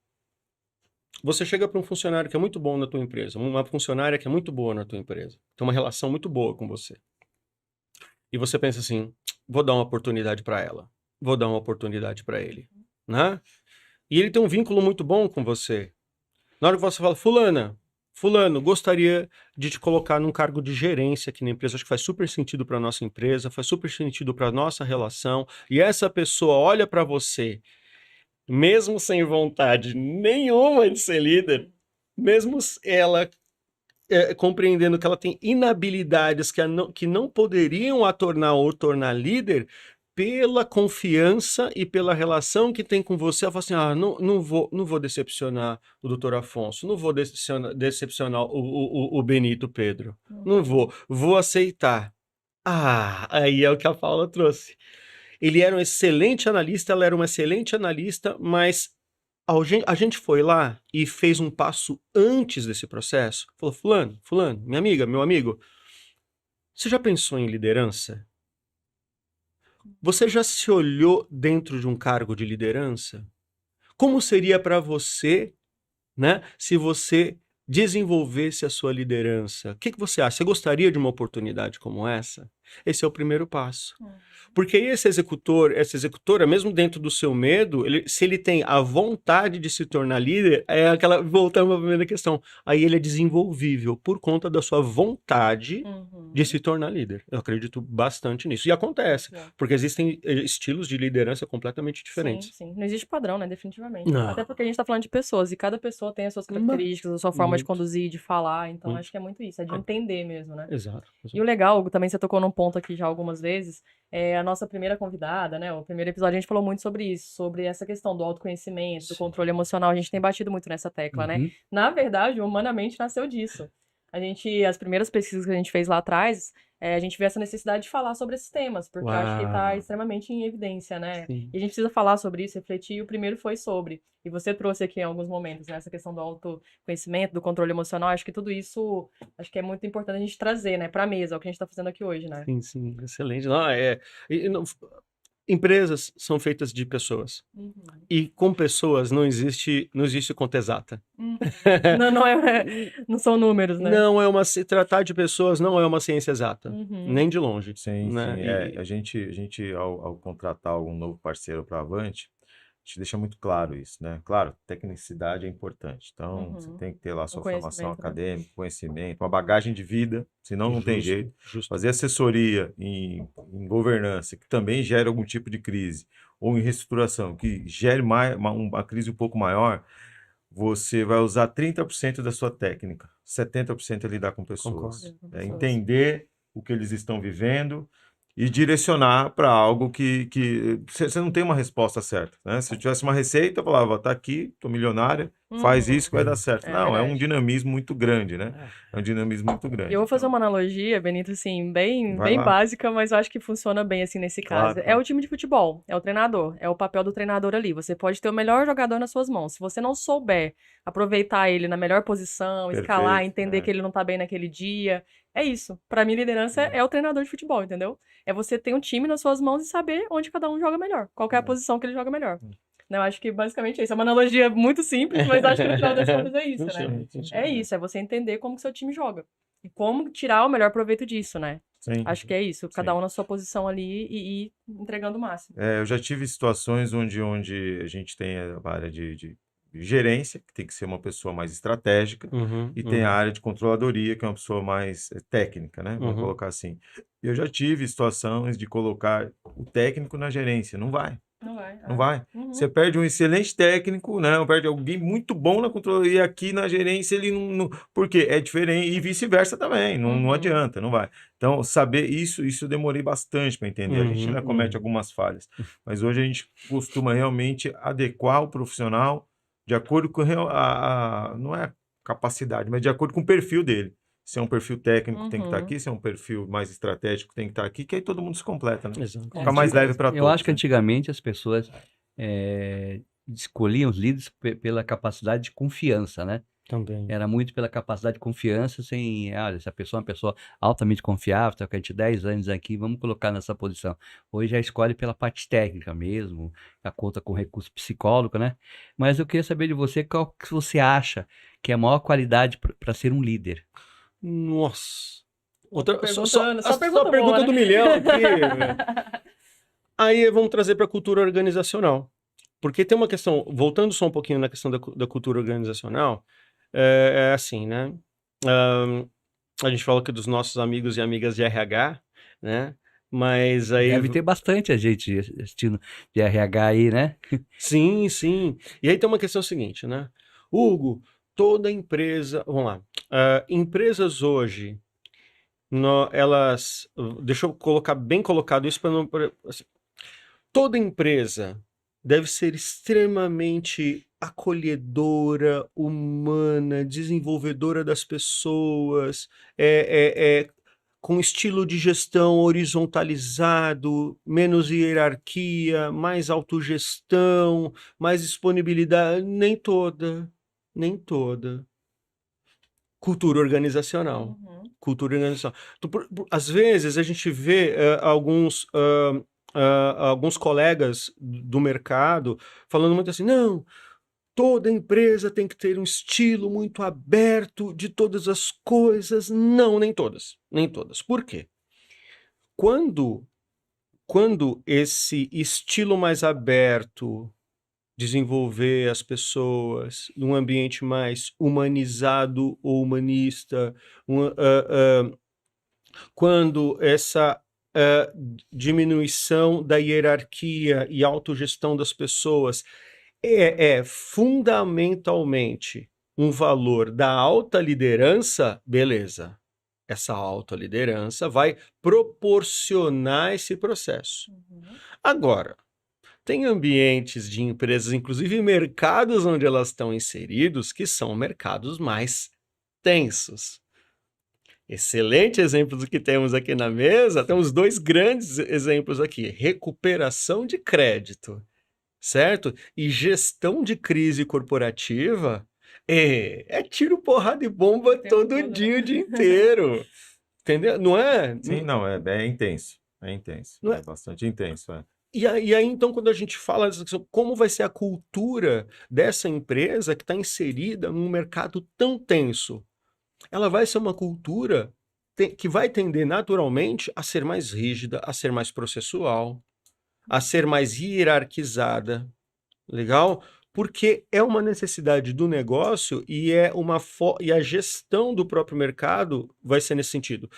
Você chega para um funcionário que é muito bom na tua empresa, uma funcionária que é muito boa na tua empresa, tem uma relação muito boa com você. E você pensa assim, vou dar uma oportunidade para ela, vou dar uma oportunidade para ele, né? E ele tem um vínculo muito bom com você. Na hora que você fala, fulano, gostaria de te colocar num cargo de gerência aqui na empresa, acho que faz super sentido para nossa empresa, faz super sentido para nossa relação, e essa pessoa olha para você, mesmo sem vontade nenhuma de ser líder, mesmo ela compreendendo que ela tem inabilidades que não poderiam a tornar ou tornar líder, pela confiança e pela relação que tem com você, ela fala assim, não vou decepcionar o doutor Afonso, não vou decepcionar o Benito Pedro, não vou aceitar. Aí é o que a Paula trouxe. Ele era um excelente analista, ela era uma excelente analista, mas a gente foi lá e fez um passo antes desse processo. Falou, fulano, minha amiga, meu amigo, você já pensou em liderança? Você já se olhou dentro de um cargo de liderança? Como seria para você, né, se você desenvolvesse a sua liderança? O que você acha? Você gostaria de uma oportunidade como essa? Esse é o primeiro passo. Porque aí esse executor, essa executora, mesmo dentro do seu medo, se ele tem a vontade de se tornar líder, é aquela, voltando à primeira questão, aí ele é desenvolvível por conta da sua vontade de se tornar líder. Eu acredito bastante nisso. E acontece, porque existem estilos de liderança completamente diferentes. Sim. Não existe padrão, né? Definitivamente. Não. Até porque a gente tá falando de pessoas, e cada pessoa tem as suas características, a sua forma de conduzir, de falar, então acho que é muito isso, é de entender mesmo, né? Exato. E o legal, Hugo, também você tocou num ponto aqui já algumas vezes, a nossa primeira convidada, né? O primeiro episódio a gente falou muito sobre isso, sobre essa questão do autoconhecimento, do controle emocional. A gente tem batido muito nessa tecla, né? Na verdade, Humanamente nasceu disso. As primeiras pesquisas que a gente fez lá atrás, a gente vê essa necessidade de falar sobre esses temas, porque acho que está extremamente em evidência, né? Sim. E a gente precisa falar sobre isso, refletir, e o primeiro foi sobre. E você trouxe aqui em alguns momentos, né? Essa questão do autoconhecimento, do controle emocional, acho que tudo isso, acho que é muito importante a gente trazer, né, para a mesa, é o que a gente está fazendo aqui hoje, né? Sim, excelente. Não, empresas são feitas de pessoas. E com pessoas não existe conta exata. Não são números, né? Se tratar de pessoas não é uma ciência exata, nem de longe. Sim, né? sim. A gente ao contratar algum novo parceiro para a Avante, a gente deixa muito claro isso, né? Claro, tecnicidade é importante. Então, você tem que ter lá a sua formação acadêmica, conhecimento, uma bagagem de vida, senão não tem jeito. Fazer assessoria em governança, que também gera algum tipo de crise, ou em reestruturação, que gere uma crise um pouco maior, você vai usar 30% da sua técnica, 70% é lidar com pessoas. É entender o que eles estão vivendo e direcionar para algo que você não tem uma resposta certa, né? Se eu tivesse uma receita, eu falava, tá aqui, tô milionária, faz isso que vai dar certo. Não, é um dinamismo muito grande, né? É um dinamismo muito grande. Eu vou fazer uma analogia, Benito, assim, bem básica, mas eu acho que funciona bem, assim, nesse caso. Claro. É o time de futebol, é o treinador, é o papel do treinador ali. Você pode ter o melhor jogador nas suas mãos. Se você não souber aproveitar ele na melhor posição, escalar, entender que ele não tá bem naquele dia, é isso. Pra mim, liderança é o treinador de futebol, entendeu? É você ter um time nas suas mãos e saber onde cada um joga melhor, qual é a posição que ele joga melhor. Eu acho que basicamente é isso. É uma analogia muito simples, mas acho que no final das contas é isso, né? É isso, é você entender como que seu time joga. E como tirar o melhor proveito disso, né? Sim. Acho que é isso. Cada um na sua posição ali e ir entregando o máximo. Eu já tive situações onde a gente tem a área de gerência, que tem que ser uma pessoa mais estratégica, e tem a área de controladoria, que é uma pessoa mais técnica, né? Vamos colocar assim. Eu já tive situações de colocar o técnico na gerência. Não vai. Não vai. Você perde um excelente técnico, né? Perde alguém muito bom na controladoria, e aqui na gerência ele não... Por quê? É diferente, e vice-versa também. Não adianta, não vai. Então, saber isso eu demorei bastante para entender. A gente ainda comete algumas falhas. Mas hoje a gente costuma realmente adequar o profissional de acordo com não é a capacidade, mas de acordo com o perfil dele. Se é um perfil técnico, tem que estar aqui. Se é um perfil mais estratégico, tem que estar aqui. Que aí todo mundo se completa, né? Exato. Fica mais leve para todos. Eu acho que antigamente as pessoas escolhiam os líderes pela capacidade de confiança, né? Também. Era muito pela capacidade de confiança, sem, essa pessoa é uma pessoa altamente confiável, está com a gente 10 anos aqui, vamos colocar nessa posição. Hoje já escolhe pela parte técnica mesmo, a conta com recurso psicólogo, né? Mas eu queria saber de você, qual que você acha que é a maior qualidade para ser um líder? Nossa. Só pergunta do milhão aqui. Aí vamos trazer para a cultura organizacional. Porque tem uma questão, voltando só um pouquinho na questão da cultura organizacional, é assim, né? A gente fala aqui dos nossos amigos e amigas de RH, né? Mas aí... Deve ter bastante a gente assistindo de RH aí, né? Sim, sim. E aí tem uma questão seguinte, né? Hugo, toda empresa... Vamos lá. Empresas hoje, elas... Deixa eu colocar bem colocado isso para não... Assim, toda empresa deve ser extremamente acolhedora, humana, desenvolvedora das pessoas, com estilo de gestão horizontalizado, menos hierarquia, mais autogestão, mais disponibilidade. Nem toda. Cultura organizacional. Cultura organizacional. Às vezes a gente vê alguns colegas do mercado falando muito assim, não, toda empresa tem que ter um estilo muito aberto de todas as coisas. Não, nem todas. Por quê? quando esse estilo mais aberto, desenvolver as pessoas num ambiente mais humanizado ou humanista, quando essa diminuição da hierarquia e autogestão das pessoas é fundamentalmente um valor da alta liderança, beleza. Essa alta liderança vai proporcionar esse processo. Agora, tem ambientes de empresas, inclusive mercados onde elas estão inseridos, que são mercados mais tensos. Excelente exemplo do que temos aqui na mesa. Temos 2 grandes exemplos aqui. Recuperação de crédito, certo? E gestão de crise corporativa é tiro, porrada e bomba todo dia, o dia inteiro. Entendeu? Não é? Sim, não, é intenso. É intenso. Não é? É bastante intenso, é. E aí, então, quando a gente fala dessa questão, como vai ser a cultura dessa empresa que está inserida num mercado tão tenso? Ela vai ser uma cultura que vai tender naturalmente a ser mais rígida, a ser mais processual, a ser mais hierarquizada. Legal? Porque é uma necessidade do negócio e e a gestão do próprio mercado vai ser nesse sentido.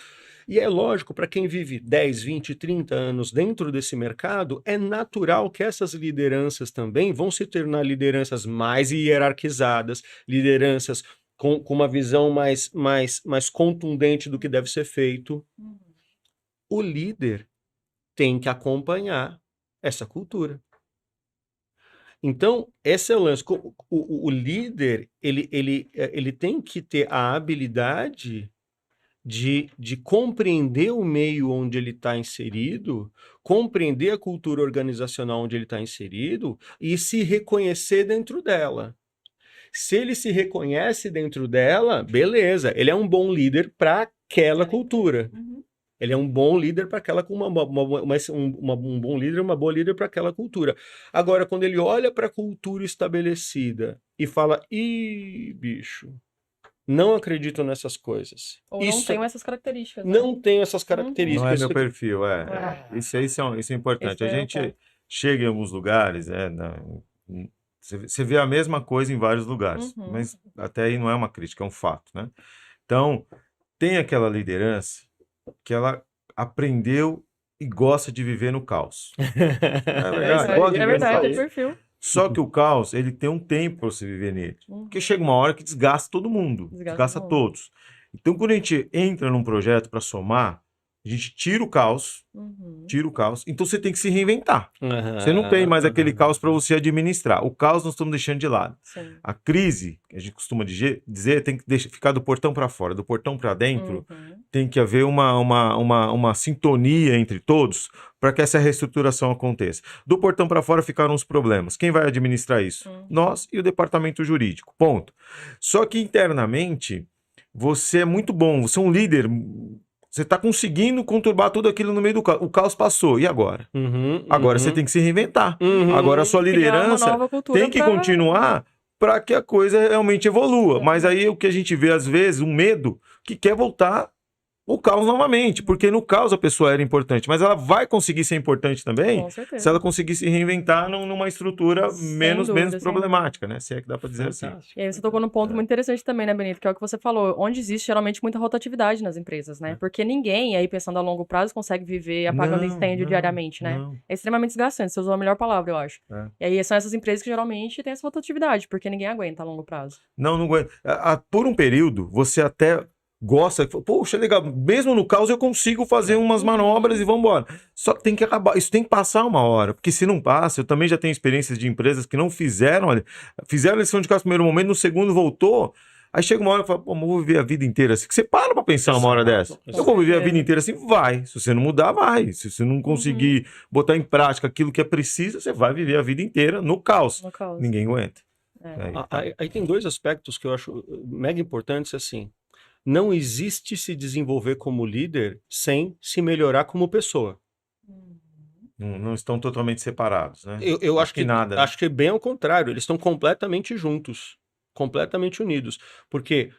E é lógico, para quem vive 10, 20, 30 anos dentro desse mercado, é natural que essas lideranças também vão se tornar lideranças mais hierarquizadas, lideranças com uma visão mais contundente do que deve ser feito. O líder tem que acompanhar essa cultura. Então, esse é o lance. O líder, ele tem que ter a habilidade de compreender o meio onde ele está inserido, compreender a cultura organizacional onde ele está inserido e se reconhecer dentro dela. Se ele se reconhece dentro dela, beleza, ele é um bom líder para aquela cultura. Ele é um bom líder para aquela um bom líder, uma boa líder para aquela cultura. Agora, quando ele olha para a cultura estabelecida e fala, ih, bicho, não acredito nessas coisas. Ou não tenho essas características. Né? Não tenho essas características. Não é meu perfil, Isso é importante. A gente chega em alguns lugares, você vê a mesma coisa em vários lugares, mas até aí não é uma crítica, é um fato, né? Então, tem aquela liderança que ela aprendeu e gosta de viver no caos. É verdade, é perfil. Só que o caos, ele tem um tempo para você viver nele. Porque chega uma hora que desgasta todo mundo, desgasta todos. Então, quando a gente entra num projeto para somar, a gente tira o caos, então você tem que se reinventar. Você não tem mais aquele caos para você administrar. O caos nós estamos deixando de lado. Sim. A crise, que a gente costuma dizer, tem que ficar do portão para fora, do portão para dentro, tem que haver uma sintonia entre todos para que essa reestruturação aconteça. Do portão para fora ficaram os problemas. Quem vai administrar isso? Nós e o departamento jurídico. Ponto. Só que internamente, você é muito bom, você é um líder. Você está conseguindo conturbar tudo aquilo no meio do caos. O caos passou. E agora? Agora você tem que se reinventar. Agora a sua liderança tem que continuar para que a coisa realmente evolua. Mas aí o que a gente vê, às vezes, um medo que quer voltar o caos novamente. Porque no caos a pessoa era importante. Mas ela vai conseguir ser importante também se ela conseguir se reinventar numa estrutura menos problemática, né? Se é que dá para dizer assim. E aí você tocou num ponto muito interessante também, né, Benito? Que é o que você falou. Onde existe geralmente muita rotatividade nas empresas, né? Porque ninguém, aí pensando a longo prazo, consegue viver apagando incêndio diariamente, né? É extremamente desgastante. Você usou a melhor palavra, eu acho. E aí são essas empresas que geralmente têm essa rotatividade, porque ninguém aguenta a longo prazo. Não aguenta. Por um período, você até gosta, poxa, legal, mesmo no caos eu consigo fazer umas manobras e vamos embora. Só que tem que acabar, isso tem que passar uma hora, porque se não passa, eu também já tenho experiências de empresas que não fizeram a lição de casa no primeiro momento, no segundo voltou, aí chega uma hora e fala, pô, vou viver a vida inteira assim. Você para pensar uma hora dessa. Eu vou viver a vida inteira assim, vai. Se você não mudar, vai. Se você não conseguir botar em prática aquilo que é preciso, você vai viver a vida inteira no caos. Ninguém aguenta. Aí tem 2 aspectos que eu acho mega importantes, assim. Não existe se desenvolver como líder sem se melhorar como pessoa. Não estão totalmente separados, né? Eu acho que nada. Né? Acho que é bem ao contrário. Eles estão completamente juntos, completamente unidos. Porque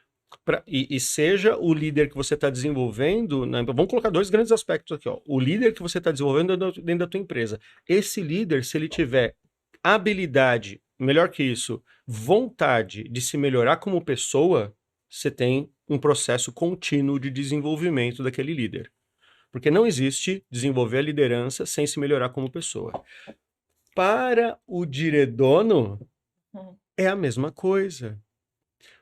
E seja o líder que você está desenvolvendo, né? Vamos colocar 2 grandes aspectos aqui, ó. O líder que você está desenvolvendo dentro da tua empresa. Esse líder, se ele tiver habilidade, melhor que isso, vontade de se melhorar como pessoa, você tem um processo contínuo de desenvolvimento daquele líder. Porque não existe desenvolver a liderança sem se melhorar como pessoa. Para o diredono, é a mesma coisa.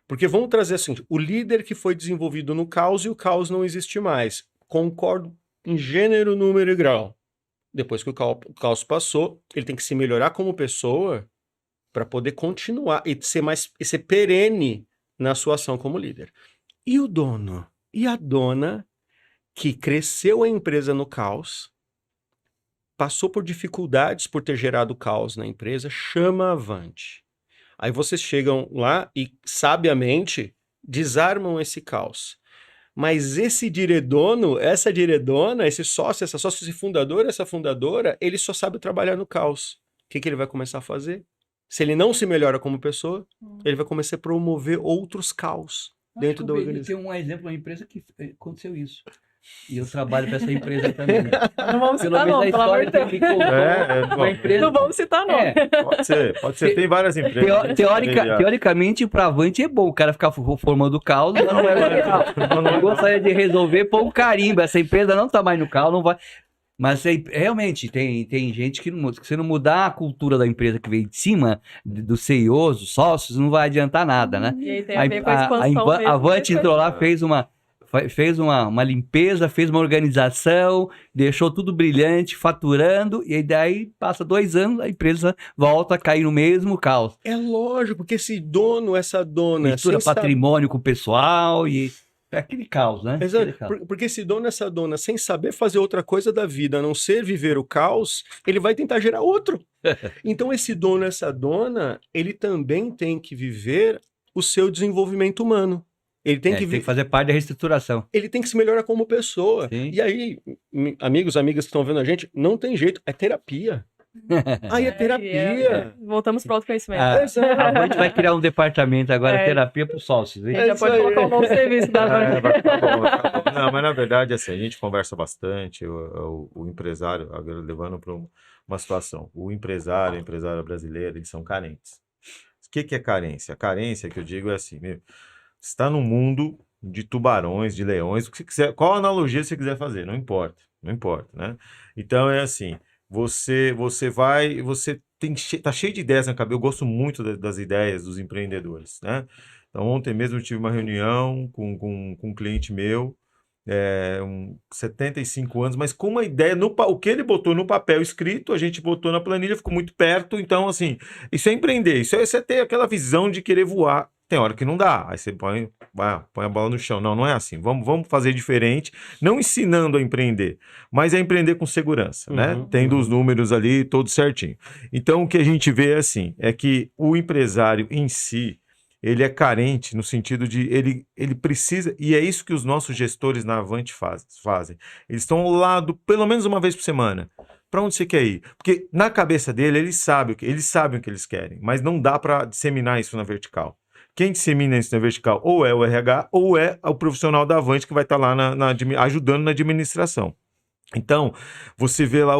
Porque vamos trazer assim, o líder que foi desenvolvido no caos e o caos não existe mais. Concordo em gênero, número e grau. Depois que o caos passou, ele tem que se melhorar como pessoa para poder continuar e ser perene na sua ação como líder. E o dono? E a dona que cresceu a empresa no caos, passou por dificuldades por ter gerado caos na empresa, chama avante. Aí vocês chegam lá e, sabiamente, desarmam esse caos. Mas esse diredono, essa diredona, esse sócio, essa sócia, esse fundador, essa fundadora, ele só sabe trabalhar no caos. O que ele vai começar a fazer? Se ele não se melhora como pessoa, ele vai começar a promover outros caos dentro da organização. Tem um exemplo, uma empresa que aconteceu isso. E eu trabalho para essa empresa também. Não vamos citar não, pelo amor de Deus. Não vamos citar não. Pode ser. Tem várias empresas. Teoricamente, para avante é bom o cara ficar formando caos, mas não é legal. Eu gostaria de resolver, pôr um carimbo. Essa empresa não está mais no caos, não vai... Mas realmente tem gente que se você não mudar a cultura da empresa que veio de cima, dos CEOs, dos sócios, não vai adiantar nada, né? E aí tem a ver com a expansão. A Avante entrou lá, fez uma limpeza, fez uma organização, deixou tudo brilhante, faturando, e daí passa 2 anos, a empresa volta a cair no mesmo caos. É lógico, porque esse dono, essa dona... Mistura patrimônio com o pessoal e... É aquele caos, né? Exato. Porque esse dono, essa dona, sem saber fazer outra coisa da vida, a não ser viver o caos, ele vai tentar gerar outro. Então esse dono, essa dona, ele também tem que viver o seu desenvolvimento humano. Ele tem que fazer parte da reestruturação. Ele tem que se melhorar como pessoa. Sim. E aí, amigos, amigas que estão vendo a gente, não tem jeito, é terapia. Aí é terapia. Voltamos para o autoconhecimento. A gente vai criar um departamento agora, terapia para os sócios. A gente já pode colocar um novo serviço da Avante. Não, mas na verdade, assim, a gente conversa bastante, o empresário, agora levando para uma situação, a empresária brasileira, eles são carentes. O que é carência? A carência que eu digo é assim, você está num mundo de tubarões, de leões, o que você quiser, qual analogia você quiser fazer, não importa, né? Então é assim, você tá cheio de ideias na cabeça. Eu gosto muito das ideias dos empreendedores, né? Então ontem mesmo eu tive uma reunião com um cliente meu, 75 anos, mas com uma ideia, o que ele botou no papel escrito, a gente botou na planilha, ficou muito perto. Então assim, isso é empreender, isso é ter aquela visão de querer voar. Tem hora que não dá, aí você põe a bola no chão. Não é assim. Vamos fazer diferente, não ensinando a empreender, mas a empreender com segurança, né? Tendo os números ali todos certinho. Então, o que a gente vê é que o empresário em si, ele é carente no sentido de ele precisa, e é isso que os nossos gestores na Avante fazem. Eles estão ao lado, pelo menos uma vez por semana. Para onde você quer ir? Porque na cabeça dele, eles sabem o que eles querem, mas não dá para disseminar isso na vertical. Quem dissemina isso na vertical ou é o RH ou é o profissional da Avante que vai estar lá ajudando na administração. Então, você vê lá,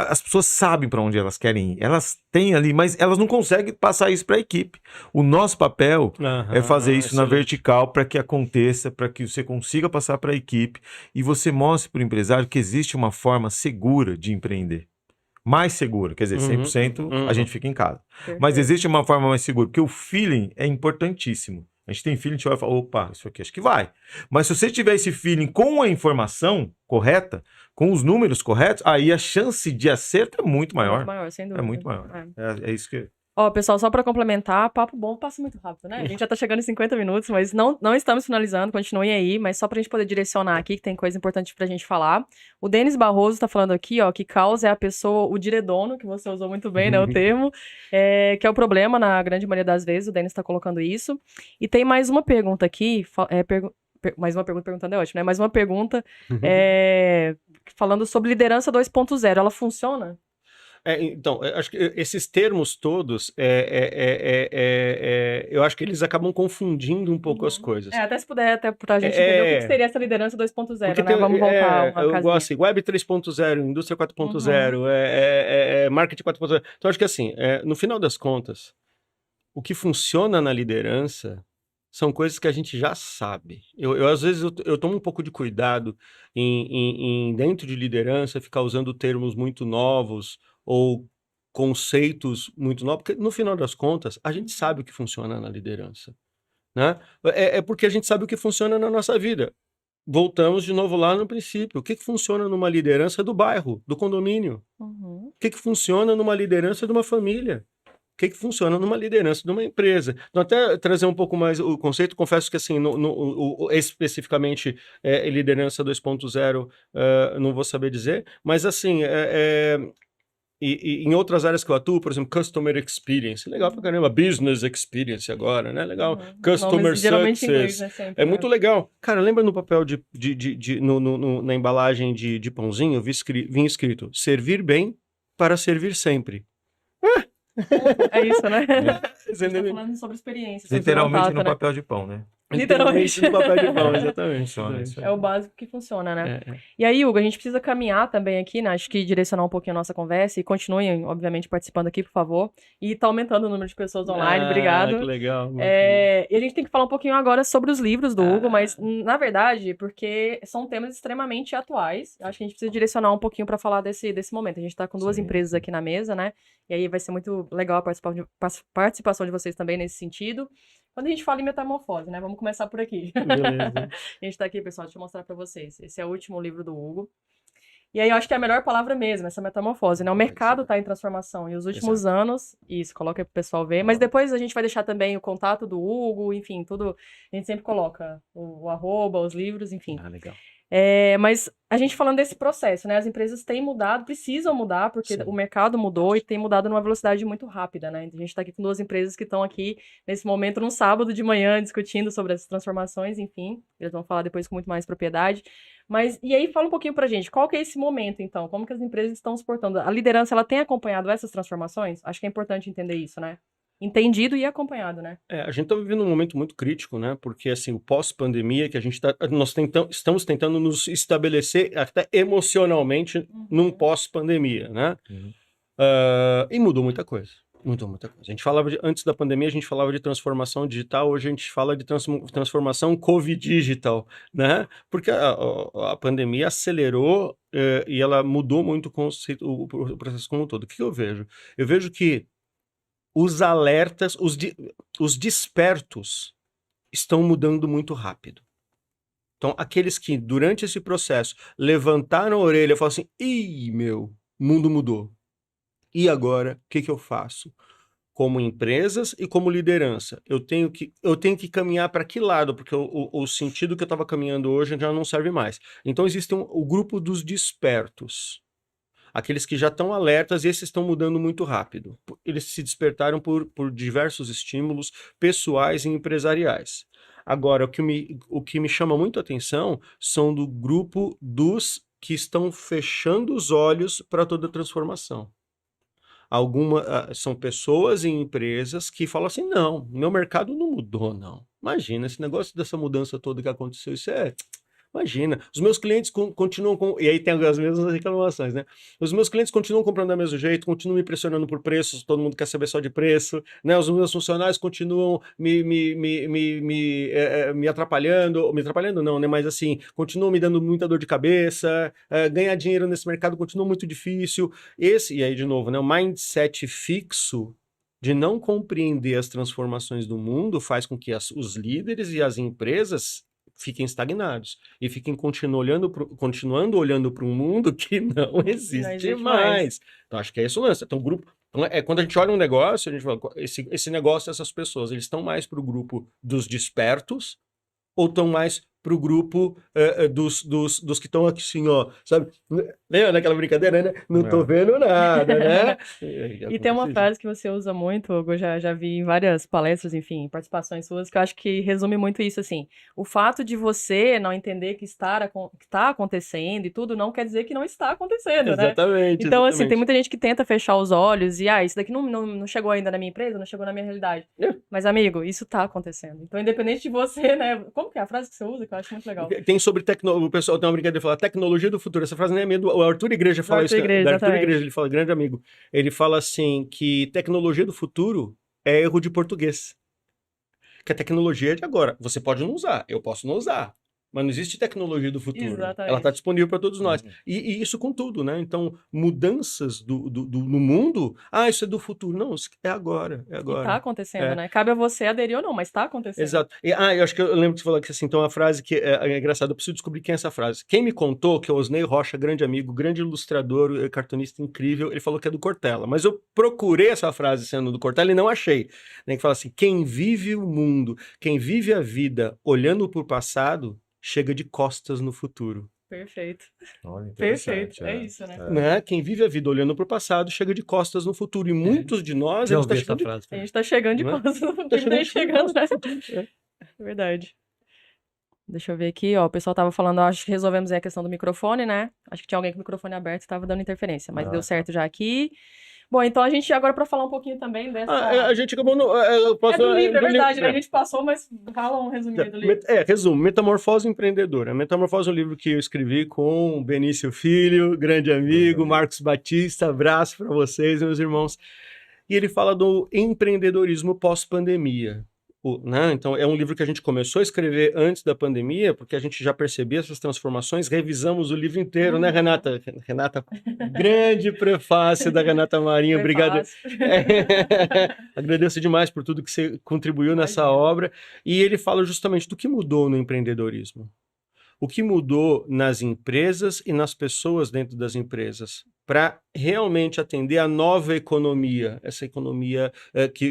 as pessoas sabem para onde elas querem ir, elas têm ali, mas elas não conseguem passar isso para a equipe. O nosso papel é fazer isso na vertical para que aconteça, para que você consiga passar para a equipe e você mostre para o empresário que existe uma forma segura de empreender. Mais seguro, quer dizer, 100% a gente fica em casa. Perfeito. Mas existe uma forma mais segura, porque o feeling é importantíssimo. A gente tem feeling, a gente vai falar, opa, isso aqui acho que vai. Mas se você tiver esse feeling com a informação correta, com os números corretos, aí a chance de acerto é muito maior. Muito maior, sem dúvida. É muito maior. É isso que... Ó, pessoal, só para complementar, papo bom passa muito rápido, né? A gente já tá chegando em 50 minutos, mas não estamos finalizando, continuem aí, mas só pra gente poder direcionar aqui, que tem coisa importante pra gente falar. O Denis Barroso tá falando aqui, ó, que caos é a pessoa, o diredono, que você usou muito bem, né, o termo, que é o problema na grande maioria das vezes, o Denis tá colocando isso. E tem mais uma pergunta aqui, mais uma pergunta perguntando é ótimo, né? Mais uma pergunta falando sobre liderança 2.0, ela funciona? Então, acho que esses termos todos, eu acho que eles acabam confundindo um pouco as coisas. Até se puder, até pra gente entender o que seria essa liderança 2.0, Porque né? Vamos voltar uma eu casinha. gosto assim, Web 3.0, Indústria 4.0, Marketing 4.0. Então, acho que assim, no final das contas, o que funciona na liderança são coisas que a gente já sabe. Às vezes, eu tomo um pouco de cuidado em dentro de liderança, ficar usando termos muito novos ou conceitos muito novos, porque no final das contas, a gente sabe o que funciona na liderança, né? É porque a gente sabe o que funciona na nossa vida. Voltamos de novo lá no princípio. O que funciona numa liderança do bairro, do condomínio? O que funciona numa liderança de uma família? O que funciona numa liderança de uma empresa? Então, até trazer um pouco mais o conceito, confesso que assim, especificamente liderança 2.0, não vou saber dizer, mas assim, e em outras áreas que eu atuo, por exemplo, Customer Experience, legal pra caramba, Business Experience agora, né? Legal. Customer Nomes geralmente em inglês, Success. né? Sempre, Muito legal. Cara, lembra no papel na embalagem de pãozinho, vinha escrito, servir bem para servir sempre. É isso, né? Você A gente tá entendeu? falando sobre experiência, sobre Literalmente contato, no né? papel de pão, né? Literalmente. No papel de pão, exatamente. Funciona isso aí. É o básico que funciona, né? É. E aí, Hugo, a gente precisa caminhar também aqui, né? Acho que direcionar um pouquinho a nossa conversa e continuem, obviamente, participando aqui, por favor. E tá aumentando o número de pessoas online, obrigado. Que legal. E a gente tem que falar um pouquinho agora sobre os livros do Hugo, mas, na verdade, porque são temas extremamente atuais, acho que a gente precisa direcionar um pouquinho para falar desse momento. A gente tá com duas empresas aqui na mesa, né? E aí vai ser muito legal a participação de vocês também nesse sentido. Quando a gente fala em metamorfose, né? Vamos começar por aqui. Beleza. A gente tá aqui, pessoal, deixa eu mostrar pra vocês. Esse é o último livro do Hugo. E aí eu acho que é a melhor palavra mesmo, essa metamorfose, né? O mercado tá em transformação. E os últimos anos, isso, coloca aí pro pessoal ver. Mas depois a gente vai deixar também o contato do Hugo, enfim, tudo. A gente sempre coloca o arroba, os livros, enfim. Legal. Mas a gente falando desse processo, né? As empresas têm mudado, precisam mudar, porque o mercado mudou e tem mudado numa velocidade muito rápida, né? A gente está aqui com duas empresas que estão aqui nesse momento, num sábado de manhã, discutindo sobre essas transformações, enfim. Eles vão falar depois com muito mais propriedade. Mas, e aí, fala um pouquinho pra gente, qual que é esse momento, então? Como que as empresas estão se portando? A liderança, ela tem acompanhado essas transformações? Acho que é importante entender isso, né? Entendido e acompanhado, né? A gente está vivendo um momento muito crítico, né? Porque assim, o pós-pandemia que nós estamos tentando nos estabelecer até emocionalmente num pós-pandemia, né? E mudou muita coisa. Mudou muita coisa. A gente falava antes da pandemia, a gente falava de transformação digital, hoje a gente fala de transformação Covid-digital, né? Porque a pandemia acelerou e ela mudou muito o processo como um todo. O que eu vejo? Eu vejo que os alertas, os despertos estão mudando muito rápido. Então, aqueles que, durante esse processo, levantaram a orelha e falaram assim, ih, meu, mundo mudou. E agora, o que eu faço? Como empresas e como liderança, eu tenho que caminhar para que lado? Porque o sentido que eu estava caminhando hoje já não serve mais. Então, existe o grupo dos despertos. Aqueles que já estão alertas e esses estão mudando muito rápido. Eles se despertaram por diversos estímulos pessoais e empresariais. Agora, o que me chama muito a atenção são do grupo dos que estão fechando os olhos para toda a transformação. São pessoas e empresas que falam assim, não, meu mercado não mudou, não. Imagina, esse negócio dessa mudança toda que aconteceu, isso imagina, os meus clientes continuam com... E aí tem as mesmas reclamações, né? Os meus clientes continuam comprando do mesmo jeito, continuam me pressionando por preços, todo mundo quer saber só de preço, né? Os meus funcionários continuam me atrapalhando não, né? Mas assim, continuam me dando muita dor de cabeça, ganhar dinheiro nesse mercado continua muito difícil. E aí, de novo, né? O mindset fixo de não compreender as transformações do mundo faz com que os líderes e as empresas fiquem estagnados e fiquem continuando olhando para um mundo que não existe mais. Então, acho que é isso o lance. Então, o grupo... quando a gente olha um negócio, a gente fala, esse negócio, essas pessoas, eles estão mais para o grupo dos despertos ou estão mais para o grupo dos que estão aqui assim, ó, sabe? Lembra daquela brincadeira, né? Não tô vendo nada, né? E tem uma frase que você usa muito, Hugo, eu já vi em várias palestras, enfim, participações suas, que eu acho que resume muito isso, assim. O fato de você não entender que está acontecendo e tudo, não quer dizer que não está acontecendo, né? Exatamente, Então, assim, exatamente. tem muita gente que tenta fechar os olhos e, isso daqui não chegou ainda na minha empresa, não chegou na minha realidade. Mas, amigo, isso tá acontecendo. Então, independente de você, né? Como que é a frase que você usa, que eu acho muito legal? Tem sobre o pessoal tem uma brincadeira de falar tecnologia do futuro. Essa frase nem é minha, o Arthur Igreja fala isso. Igreja, Da Arthur Igreja, ele fala, grande amigo. Ele fala assim que tecnologia do futuro é erro de português. Que a tecnologia é de agora. Você pode não usar, eu posso não usar. Mas não existe tecnologia do futuro. Exatamente. Ela está disponível para todos nós. E isso com tudo, né? Então, mudanças no mundo, isso é do futuro. Não, isso é agora. É agora. E tá acontecendo, né? Cabe a você aderir ou não, mas tá acontecendo. Exato. Eu acho que eu lembro de você falar que assim, então uma frase que é engraçada, eu preciso descobrir quem é essa frase. Quem me contou, que é o Osney Rocha, grande amigo, grande ilustrador, cartunista incrível, ele falou que é do Cortella. Mas eu procurei essa frase sendo do Cortella e não achei. Né, que fala assim, quem vive o mundo, quem vive a vida olhando para o passado, chega de costas no futuro. Perfeito. Olha, Perfeito. É isso, né? Né? Quem vive a vida olhando para o passado, chega de costas no futuro. E muitos de nós... Já ouvi essa frase. A gente tá chegando de costas no futuro. Tá chegando, né? É verdade. Deixa eu ver aqui, ó. O pessoal tava falando, acho que resolvemos aí a questão do microfone, né? Acho que tinha alguém com o microfone aberto e tava dando interferência, mas deu certo já aqui. Bom, então a gente agora para falar um pouquinho também dessa... a gente acabou no... do livro, é verdade, né? A gente passou, mas fala um resuminho do livro. Resumo, Metamorfose Empreendedora. Metamorfose é um livro que eu escrevi com Benício Filho, grande amigo, Marcos Batista, abraço para vocês, meus irmãos. E ele fala do empreendedorismo pós-pandemia. Né? Então, é um livro que a gente começou a escrever antes da pandemia, porque a gente já percebia essas transformações, revisamos o livro inteiro, né, Renata? Renata, grande prefácio da Renata Marinho, obrigado. Agradeço demais por tudo que você contribuiu nessa obra. E ele fala justamente do que mudou no empreendedorismo. O que mudou nas empresas e nas pessoas dentro das empresas para realmente atender a nova economia, essa economia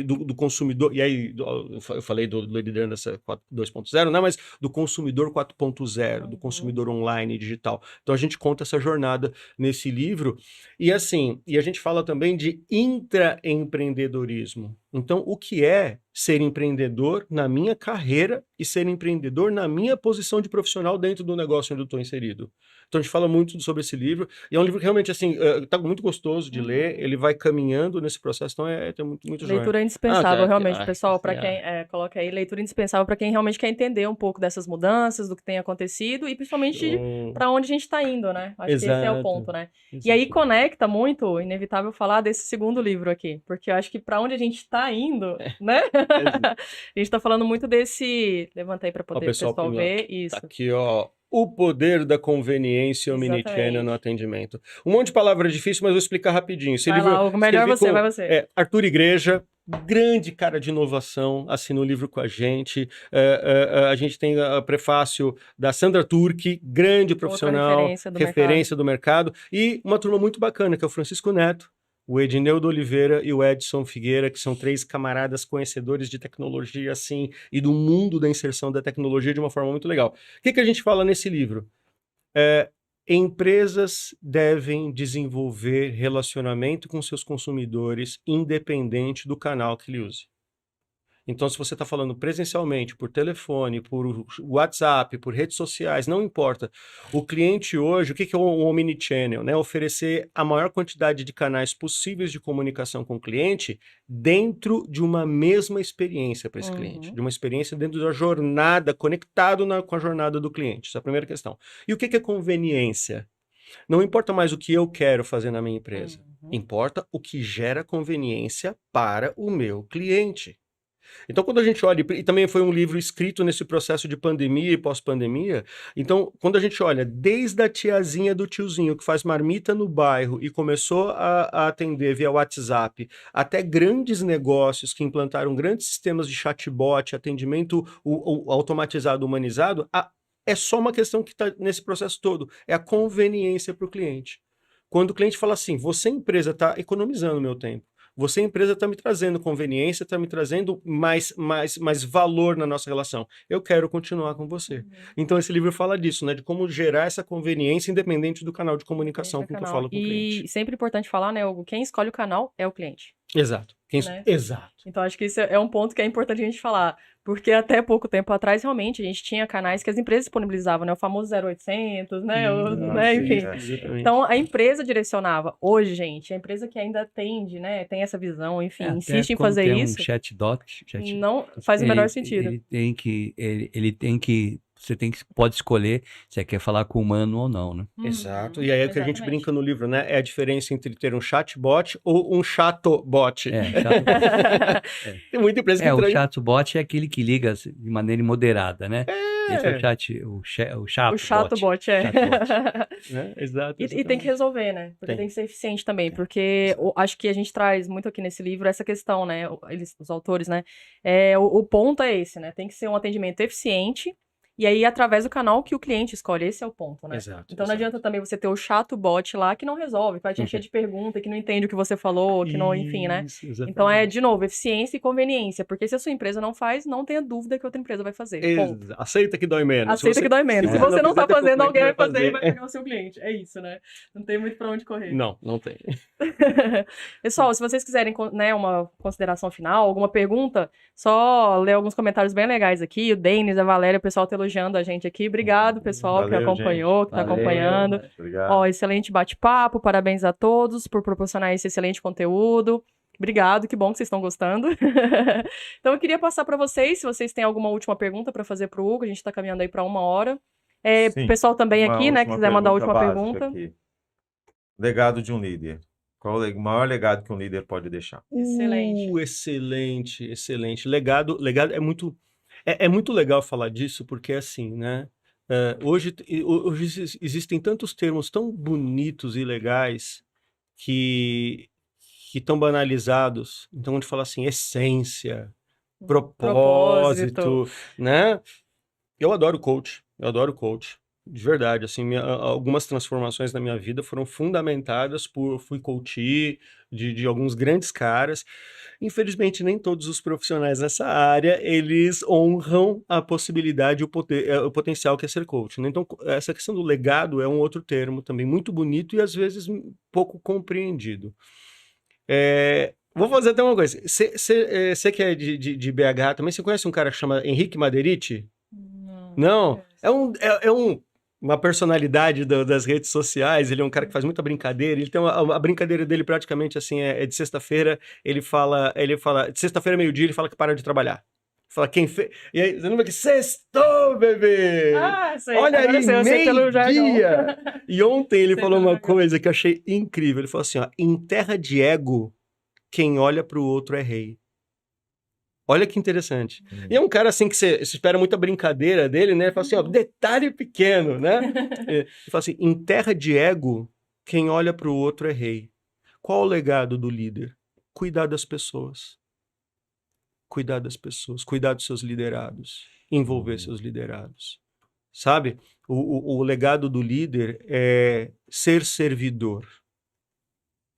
do consumidor, e aí eu falei do liderança 2.0, né, mas do consumidor 4.0, do consumidor online digital. Então a gente conta essa jornada nesse livro, e assim, e a gente fala também de intraempreendedorismo. Então, o que é ser empreendedor na minha carreira e ser empreendedor na minha posição de profissional dentro do negócio onde eu estou inserido? Então, a gente fala muito sobre esse livro, e é um livro que realmente, assim, tá muito gostoso de ler, ele vai caminhando nesse processo, então é muito joia. Leitura indispensável, realmente, pessoal, para quem, coloca aí, leitura indispensável para quem realmente quer entender um pouco dessas mudanças, do que tem acontecido, e principalmente para onde a gente está indo, né? Acho que esse é o ponto, né? E aí conecta muito, inevitável falar desse segundo livro aqui, porque eu acho que para onde a gente está indo, né? A gente tá falando muito desse... Levanta aí pra poder o pessoal ver. Isso. Tá aqui, ó. O poder da conveniência omnichannel no atendimento. Um monte de palavra difícil, mas vou explicar rapidinho. Esse vai livro, lá, Hugo, melhor você, vai você. Arthur Igreja, grande cara de inovação, assina o livro com a gente. A gente tem o prefácio da Sandra Turki, grande profissional, referência do mercado. E uma turma muito bacana, que é o Francisco Neto, o Edneudo Oliveira e o Edson Figueira, que são 3 camaradas conhecedores de tecnologia, assim, e do mundo da inserção da tecnologia de uma forma muito legal. O que a gente fala nesse livro? Empresas devem desenvolver relacionamento com seus consumidores independente do canal que ele use. Então, se você está falando presencialmente, por telefone, por WhatsApp, por redes sociais, não importa. O cliente hoje, o que é o omnichannel? Né? Oferecer a maior quantidade de canais possíveis de comunicação com o cliente dentro de uma mesma experiência para esse cliente. De uma experiência dentro da jornada, conectado com a jornada do cliente. Essa é a primeira questão. E o que é conveniência? Não importa mais o que eu quero fazer na minha empresa. Importa o que gera conveniência para o meu cliente. Então, quando a gente olha, e também foi um livro escrito nesse processo de pandemia e pós-pandemia, então, quando a gente olha desde a tiazinha do tiozinho que faz marmita no bairro e começou a atender via WhatsApp, até grandes negócios que implantaram grandes sistemas de chatbot, atendimento automatizado, humanizado, é só uma questão que está nesse processo todo, é a conveniência para o cliente. Quando o cliente fala assim, você empresa está economizando meu tempo, você, empresa, está me trazendo conveniência, está me trazendo mais valor na nossa relação. Eu quero continuar com você. Então, esse livro fala disso, né? De como gerar essa conveniência independente do canal de comunicação com que eu falo com o cliente. E sempre importante falar, né, Hugo, quem escolhe o canal é o cliente. Exato. Né? Exato. Então, acho que isso é um ponto que é importante a gente falar. Porque até pouco tempo atrás, realmente, a gente tinha canais que as empresas disponibilizavam, né? O famoso 0800, né? Enfim. Então, a empresa direcionava. Hoje, gente, a empresa que ainda atende, né? Tem essa visão, enfim, insiste em fazer isso. Um chatbot, não faz o menor sentido. Você pode escolher se quer falar com o humano ou não, né? Exato. E aí é o que a gente brinca no livro, né? É a diferença entre ter um chatbot ou um chatobot. Chatbot. Tem muita empresa que o chatbot é aquele que liga de maneira moderada, né? Esse é o chatbot. O chatbot, Exato. E tem que resolver, né? Porque tem que ser eficiente também. Porque acho que a gente traz muito aqui nesse livro essa questão, né? Os autores, né? O ponto é esse, né? Tem que ser um atendimento eficiente. E aí, através do canal que o cliente escolhe, esse é o ponto, né? Exato. Então não adianta também você ter o chatbot lá que não resolve, que vai te encher de pergunta, que não entende o que você falou, que não, enfim, né? Então de novo, eficiência e conveniência, porque se a sua empresa não faz, não tenha dúvida que outra empresa vai fazer. Ponto. Aceita que dói menos. Aceita que dói menos. Se você não tá fazendo, alguém vai fazer e vai pegar o seu cliente. É isso, né? Não tem muito pra onde correr. Não tem. Pessoal, se vocês quiserem, né, uma consideração final, alguma pergunta, só ler alguns comentários bem legais aqui. O Denis, a Valéria, o pessoal tá elogiando a gente aqui. Obrigado, pessoal, que acompanhou, que tá acompanhando. Obrigado. Excelente bate-papo. Parabéns a todos por proporcionar esse excelente conteúdo. Obrigado, que bom que vocês estão gostando. Então, eu queria passar para vocês, se vocês têm alguma última pergunta para fazer para o Hugo. A gente está caminhando aí para 1 hora. O pessoal também aqui, né, quiser mandar a última pergunta. Aqui. Legado de um líder. Qual o maior legado que um líder pode deixar? Excelente. Legado é muito legal falar disso, porque assim, né? Hoje existem tantos termos tão bonitos e legais que estão banalizados. Então, a gente fala assim, essência, propósito, né? Eu adoro coach. De verdade, assim, algumas transformações na minha vida foram fundamentadas fui coach de alguns grandes caras. Infelizmente, nem todos os profissionais nessa área, eles honram a possibilidade, o potencial que é ser coach, né? Então, essa questão do legado é um outro termo também muito bonito e, às vezes, pouco compreendido. Vou fazer até uma coisa. Você que é de BH também, você conhece um cara que chama Henrique Maderiti? Não? Uma personalidade das redes sociais, ele é um cara que faz muita brincadeira, ele tem a brincadeira dele praticamente assim, de sexta-feira, ele fala, de sexta-feira meio-dia, ele fala que para de trabalhar. Fala, quem fez? E aí, você não vê que sextou, bebê! Sei. Olha Agora aí, meio-dia! E ontem ele falou uma coisa que eu achei incrível, ele falou assim, ó, em terra de ego, quem olha pro outro é rei. Olha que interessante. E é um cara assim que você espera muita brincadeira dele, né? Ele fala assim, ó, detalhe pequeno, né? Ele fala assim, em terra de ego, quem olha para o outro é rei. Qual o legado do líder? Cuidar das pessoas. Cuidar dos seus liderados. Envolver seus liderados. Sabe? O legado do líder é ser servidor.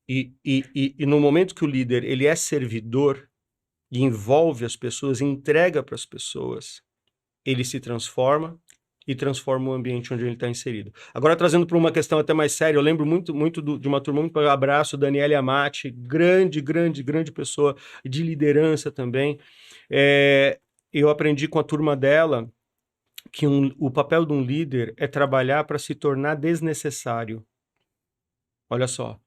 E no momento que o líder ele é servidor, e envolve as pessoas, entrega para as pessoas, ele se transforma e transforma o ambiente onde ele está inserido. Agora, trazendo para uma questão até mais séria, eu lembro muito de uma turma, muito abraço, Daniele Amati, grande pessoa de liderança também. Eu aprendi com a turma dela que o papel de um líder é trabalhar para se tornar desnecessário. Olha só.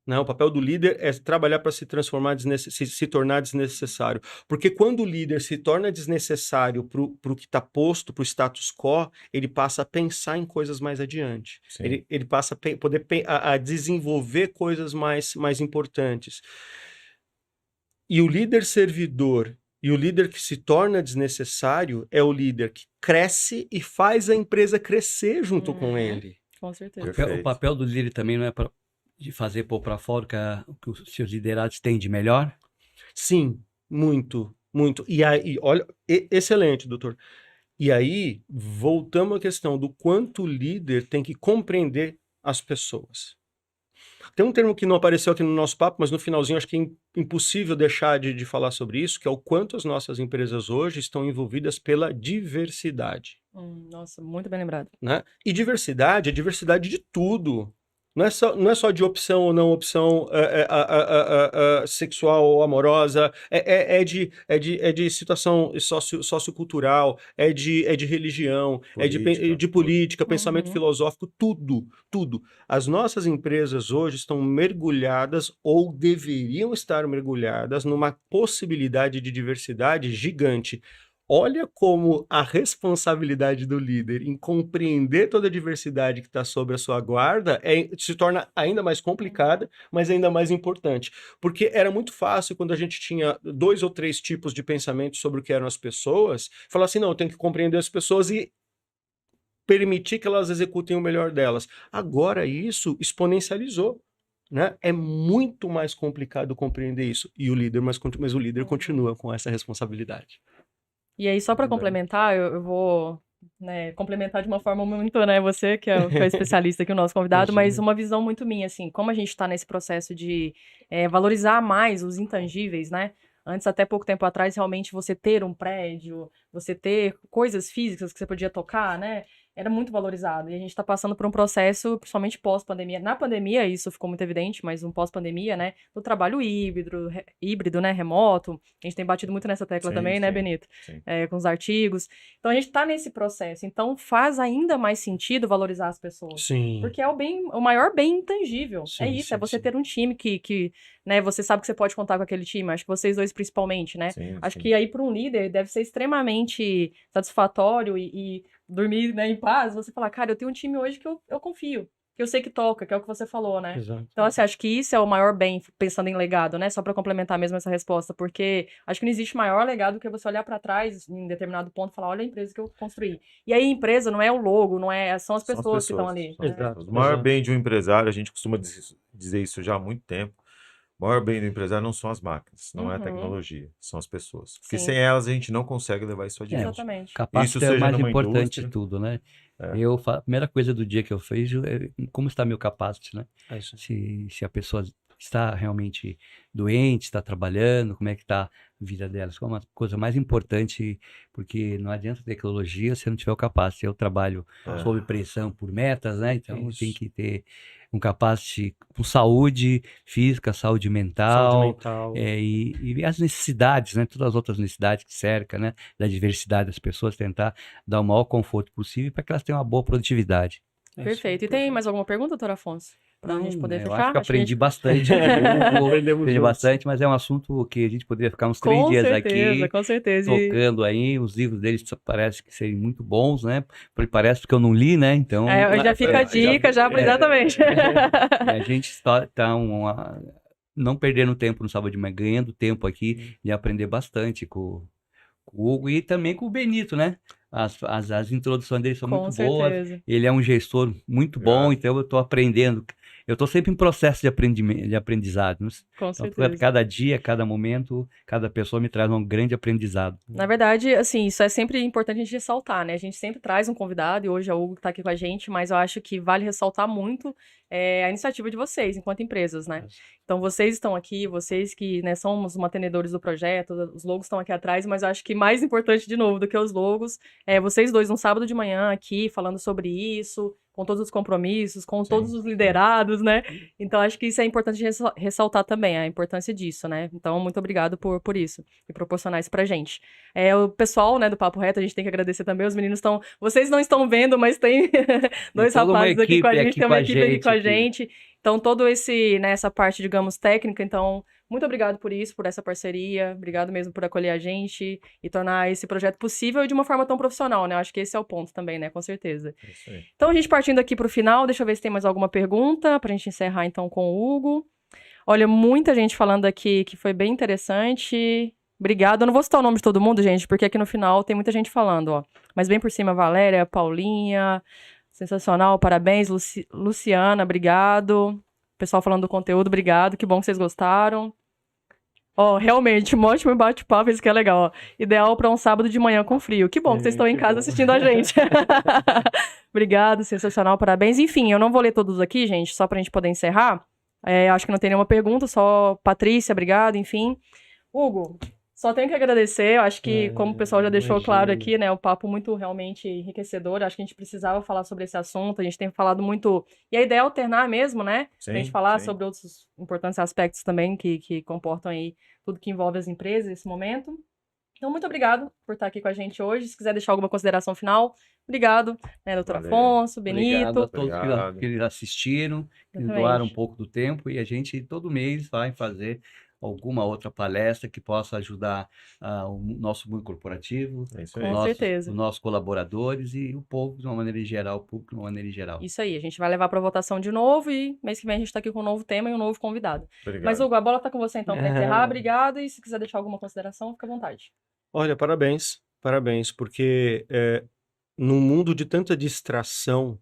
Não, o papel do líder é trabalhar para se transformar, se tornar desnecessário. Porque quando o líder se torna desnecessário para o que está posto, para o status quo, ele passa a pensar em coisas mais adiante. Ele passa a poder desenvolver coisas mais importantes. E o líder servidor e o líder que se torna desnecessário é o líder que cresce e faz a empresa crescer junto com ele. Com certeza. O papel do líder também não é de fazer pôr para fora o que os seus liderados têm de melhor? Sim, muito. E aí, olha, excelente, doutor. E aí, voltamos à questão do quanto o líder tem que compreender as pessoas. Tem um termo que não apareceu aqui no nosso papo, mas no finalzinho acho que é impossível deixar de falar sobre isso, que é o quanto as nossas empresas hoje estão envolvidas pela diversidade. Nossa, muito bem lembrado. Né? E diversidade é diversidade de tudo. Não é só de opção ou não opção sexual ou amorosa, é de situação sociocultural, é de religião, de política, pensamento filosófico, tudo. As nossas empresas hoje estão mergulhadas ou deveriam estar mergulhadas numa possibilidade de diversidade gigante. Olha como a responsabilidade do líder em compreender toda a diversidade que está sobre a sua guarda se torna ainda mais complicada, mas ainda mais importante. Porque era muito fácil, quando a gente tinha 2 ou 3 tipos de pensamento sobre o que eram as pessoas, falar assim, não, eu tenho que compreender as pessoas e permitir que elas executem o melhor delas. Agora isso exponencializou. Né? É muito mais complicado compreender isso. E o líder, mas o líder continua com essa responsabilidade. E aí, só para complementar, eu vou complementar de uma forma muito, você que é o especialista aqui, o nosso convidado, mas uma visão muito minha, assim, como a gente está nesse processo de valorizar mais os intangíveis, né? Antes, até pouco tempo atrás, realmente você ter um prédio, você ter coisas físicas que você podia tocar, né? Era muito valorizado. E a gente está passando por um processo, principalmente pós-pandemia. Na pandemia, isso ficou muito evidente, mas um pós-pandemia, né? Do trabalho híbrido, né? Remoto. A gente tem batido muito nessa tecla também, né, Benito? Com os artigos. Então, a gente está nesse processo. Então, faz ainda mais sentido valorizar as pessoas. Sim. Porque é o maior bem intangível. Sim, é isso, é você ter um time que né, você sabe que você pode contar com aquele time. Acho que vocês dois principalmente, né? Acho que aí para um líder deve ser extremamente satisfatório e dormir, né, em paz, você falar, cara, eu tenho um time hoje que eu confio, que eu sei que toca, que é o que você falou, né? Exato. Então, assim, acho que isso é o maior bem, pensando em legado, né? Só para complementar mesmo essa resposta, porque acho que não existe maior legado que você olhar para trás em determinado ponto e falar, olha a empresa que eu construí. E aí, a empresa não é o logo, são as pessoas que estão ali. Exato. O maior bem de um empresário, a gente costuma dizer isso já há muito tempo, o maior bem do empresário não são as máquinas, não é a tecnologia, são as pessoas. Porque sem elas a gente não consegue levar isso adiante. Exatamente. Capacete é o mais importante de tudo, né? A primeira coisa do dia que eu fiz é como está meu capacete, né? Se a pessoa está realmente doente, está trabalhando, como é que está a vida dela. Isso é uma coisa mais importante, porque não adianta tecnologia se não tiver o capacete. Eu trabalho sob pressão por metas, né? Então tem que ter um capacete com saúde física, saúde mental. E as necessidades, né? Todas as outras necessidades que cercam, né? Da diversidade das pessoas, tentar dar o maior conforto possível para que elas tenham uma boa produtividade. Perfeito. E tem mais alguma pergunta, doutor Afonso? Para a gente poder fechar? Eu acho que aprendi bastante. Aprendi bastante, mas é um assunto que a gente poderia ficar uns 3 dias aqui. Com certeza. Tocando aí. Os livros deles parece que serem muito bons, né? Parece porque eu não li, né? Então. Já fica a dica, exatamente. A gente está não perdendo tempo no sábado de manhã, ganhando tempo aqui de aprender bastante com o Hugo e também com o Benito, né? As introduções dele são muito boas. Ele é um gestor muito bom, então eu estou aprendendo. Eu estou sempre em processo de aprendizado. Com certeza. Então, cada dia, cada momento, cada pessoa me traz um grande aprendizado. Na verdade, assim, isso é sempre importante a gente ressaltar, né? A gente sempre traz um convidado, e hoje é o Hugo que está aqui com a gente, mas eu acho que vale ressaltar muito a iniciativa de vocês, enquanto empresas, né? Então, vocês estão aqui, vocês que somos os mantenedores do projeto, os logos estão aqui atrás, mas eu acho que mais importante, de novo, do que os logos, vocês dois, um sábado de manhã aqui, falando sobre isso, com todos os compromissos, com todos os liderados, né? Então, acho que isso é importante ressaltar também, a importância disso, né? Então, muito obrigado por isso e proporcionar isso pra gente. O pessoal, né, do Papo Reto, a gente tem que agradecer também, os meninos estão... Vocês não estão vendo, mas tem dois rapazes aqui com a gente, tem uma equipe aqui com a gente. Então, todo essa parte, digamos, técnica, então... Muito obrigado por isso, por essa parceria. Obrigado mesmo por acolher a gente e tornar esse projeto possível e de uma forma tão profissional, né? Acho que esse é o ponto também, né? Com certeza. Isso aí. Então, a gente partindo aqui para o final, deixa eu ver se tem mais alguma pergunta para a gente encerrar, então, com o Hugo. Olha, muita gente falando aqui que foi bem interessante. Obrigado. Eu não vou citar o nome de todo mundo, gente, porque aqui no final tem muita gente falando, ó. Mas bem por cima, Valéria, Paulinha, sensacional, parabéns. Luciana, obrigado. Pessoal falando do conteúdo, obrigado, que bom que vocês gostaram. Realmente, um ótimo bate-papo, isso que é legal, ó. Ideal para um sábado de manhã com frio. Que bom que vocês estão em casa assistindo a gente. Obrigado, sensacional, parabéns. Enfim, eu não vou ler todos aqui, gente, só pra gente poder encerrar. Acho que não tem nenhuma pergunta, só Patrícia, obrigado, enfim. Hugo, só tenho que agradecer, eu acho que, como o pessoal já deixou claro aqui, né, o papo muito realmente enriquecedor, acho que a gente precisava falar sobre esse assunto, a gente tem falado muito, e a ideia é alternar mesmo, né, Sim, pra gente falar sim. sobre outros importantes aspectos também que comportam aí tudo que envolve as empresas nesse momento. Então, muito obrigado por estar aqui com a gente hoje, se quiser deixar alguma consideração final, obrigado, né, doutor Valeu. Afonso, Obrigado a Benito, todos Obrigado. que assistiram, que doaram um exatamente. pouco do tempo, e a gente todo mês vai fazer alguma outra palestra que possa ajudar o nosso mundo corporativo, É isso os aí. Com certeza. nossos colaboradores e o povo de uma maneira em geral, o público de uma maneira em geral. Isso aí, a gente vai levar para votação de novo e mês que vem a gente está aqui com um novo tema e um novo convidado. Mas, Obrigado. Hugo, a bola tá com você então para encerrar. Obrigado. E se quiser deixar alguma consideração, fica à vontade. Olha, parabéns, porque num mundo de tanta distração,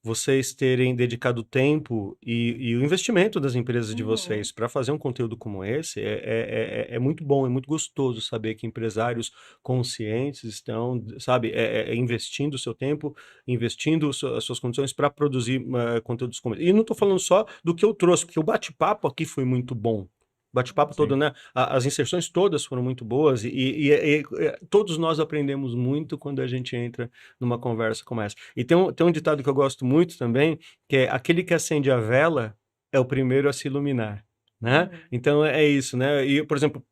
vocês terem dedicado tempo e o investimento das empresas de vocês para fazer um conteúdo como esse é muito bom, é muito gostoso saber que empresários conscientes estão, sabe, investindo o seu tempo, investindo as suas condições para produzir conteúdos como esse. E não estou falando só do que eu trouxe, porque o bate-papo aqui foi muito bom. Bate-papo todo, Sim. né? As inserções todas foram muito boas e todos nós aprendemos muito quando a gente entra numa conversa como essa. E tem um ditado que eu gosto muito também, que é: aquele que acende a vela é o primeiro a se iluminar, né? Então é isso, né? E, por exemplo,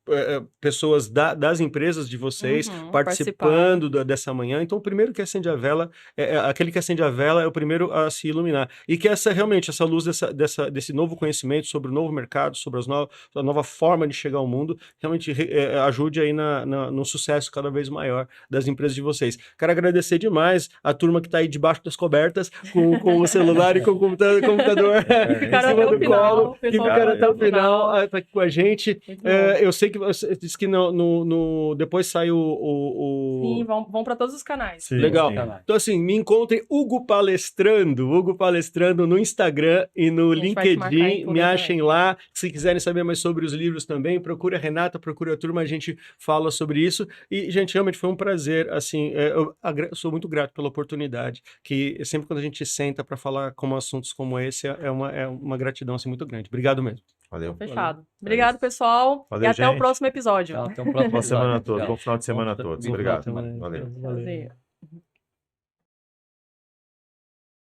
pessoas das empresas de vocês participando dessa manhã. Então, o primeiro que acende a vela, aquele que acende a vela é o primeiro a se iluminar. E que realmente, essa luz desse novo conhecimento sobre o novo mercado, sobre a nova forma de chegar ao mundo, realmente ajude aí no sucesso cada vez maior das empresas de vocês. Quero agradecer demais a turma que está aí debaixo das cobertas, com o celular e com o computador Ficaram em cima até o do final, colo, que pessoal, ficaram até o final, tá aqui com a gente. Muito bom. Eu sei que você disse que depois sai Sim, vão para todos os canais. Sim, Legal. sim. Então, assim, me encontrem Hugo Palestrando no Instagram e no A gente vai te marcar em LinkedIn. tudo Me aí achem lá. Se quiserem saber mais sobre os livros também, procure a Renata, procure a turma, a gente fala sobre isso. E, gente, realmente foi um prazer. Assim, eu sou muito grato pela oportunidade, que sempre quando a gente senta para falar como assuntos como esse, é uma gratidão assim, muito grande. Obrigado mesmo. Valeu. Então, fechado. Obrigado, pessoal. Valeu, e até o gente. próximo episódio. Tchau, até o próximo Boa semana a episódio. todos. Tchau. Bom final de semana a todos. Obrigado. Valeu. Valeu. Prazer.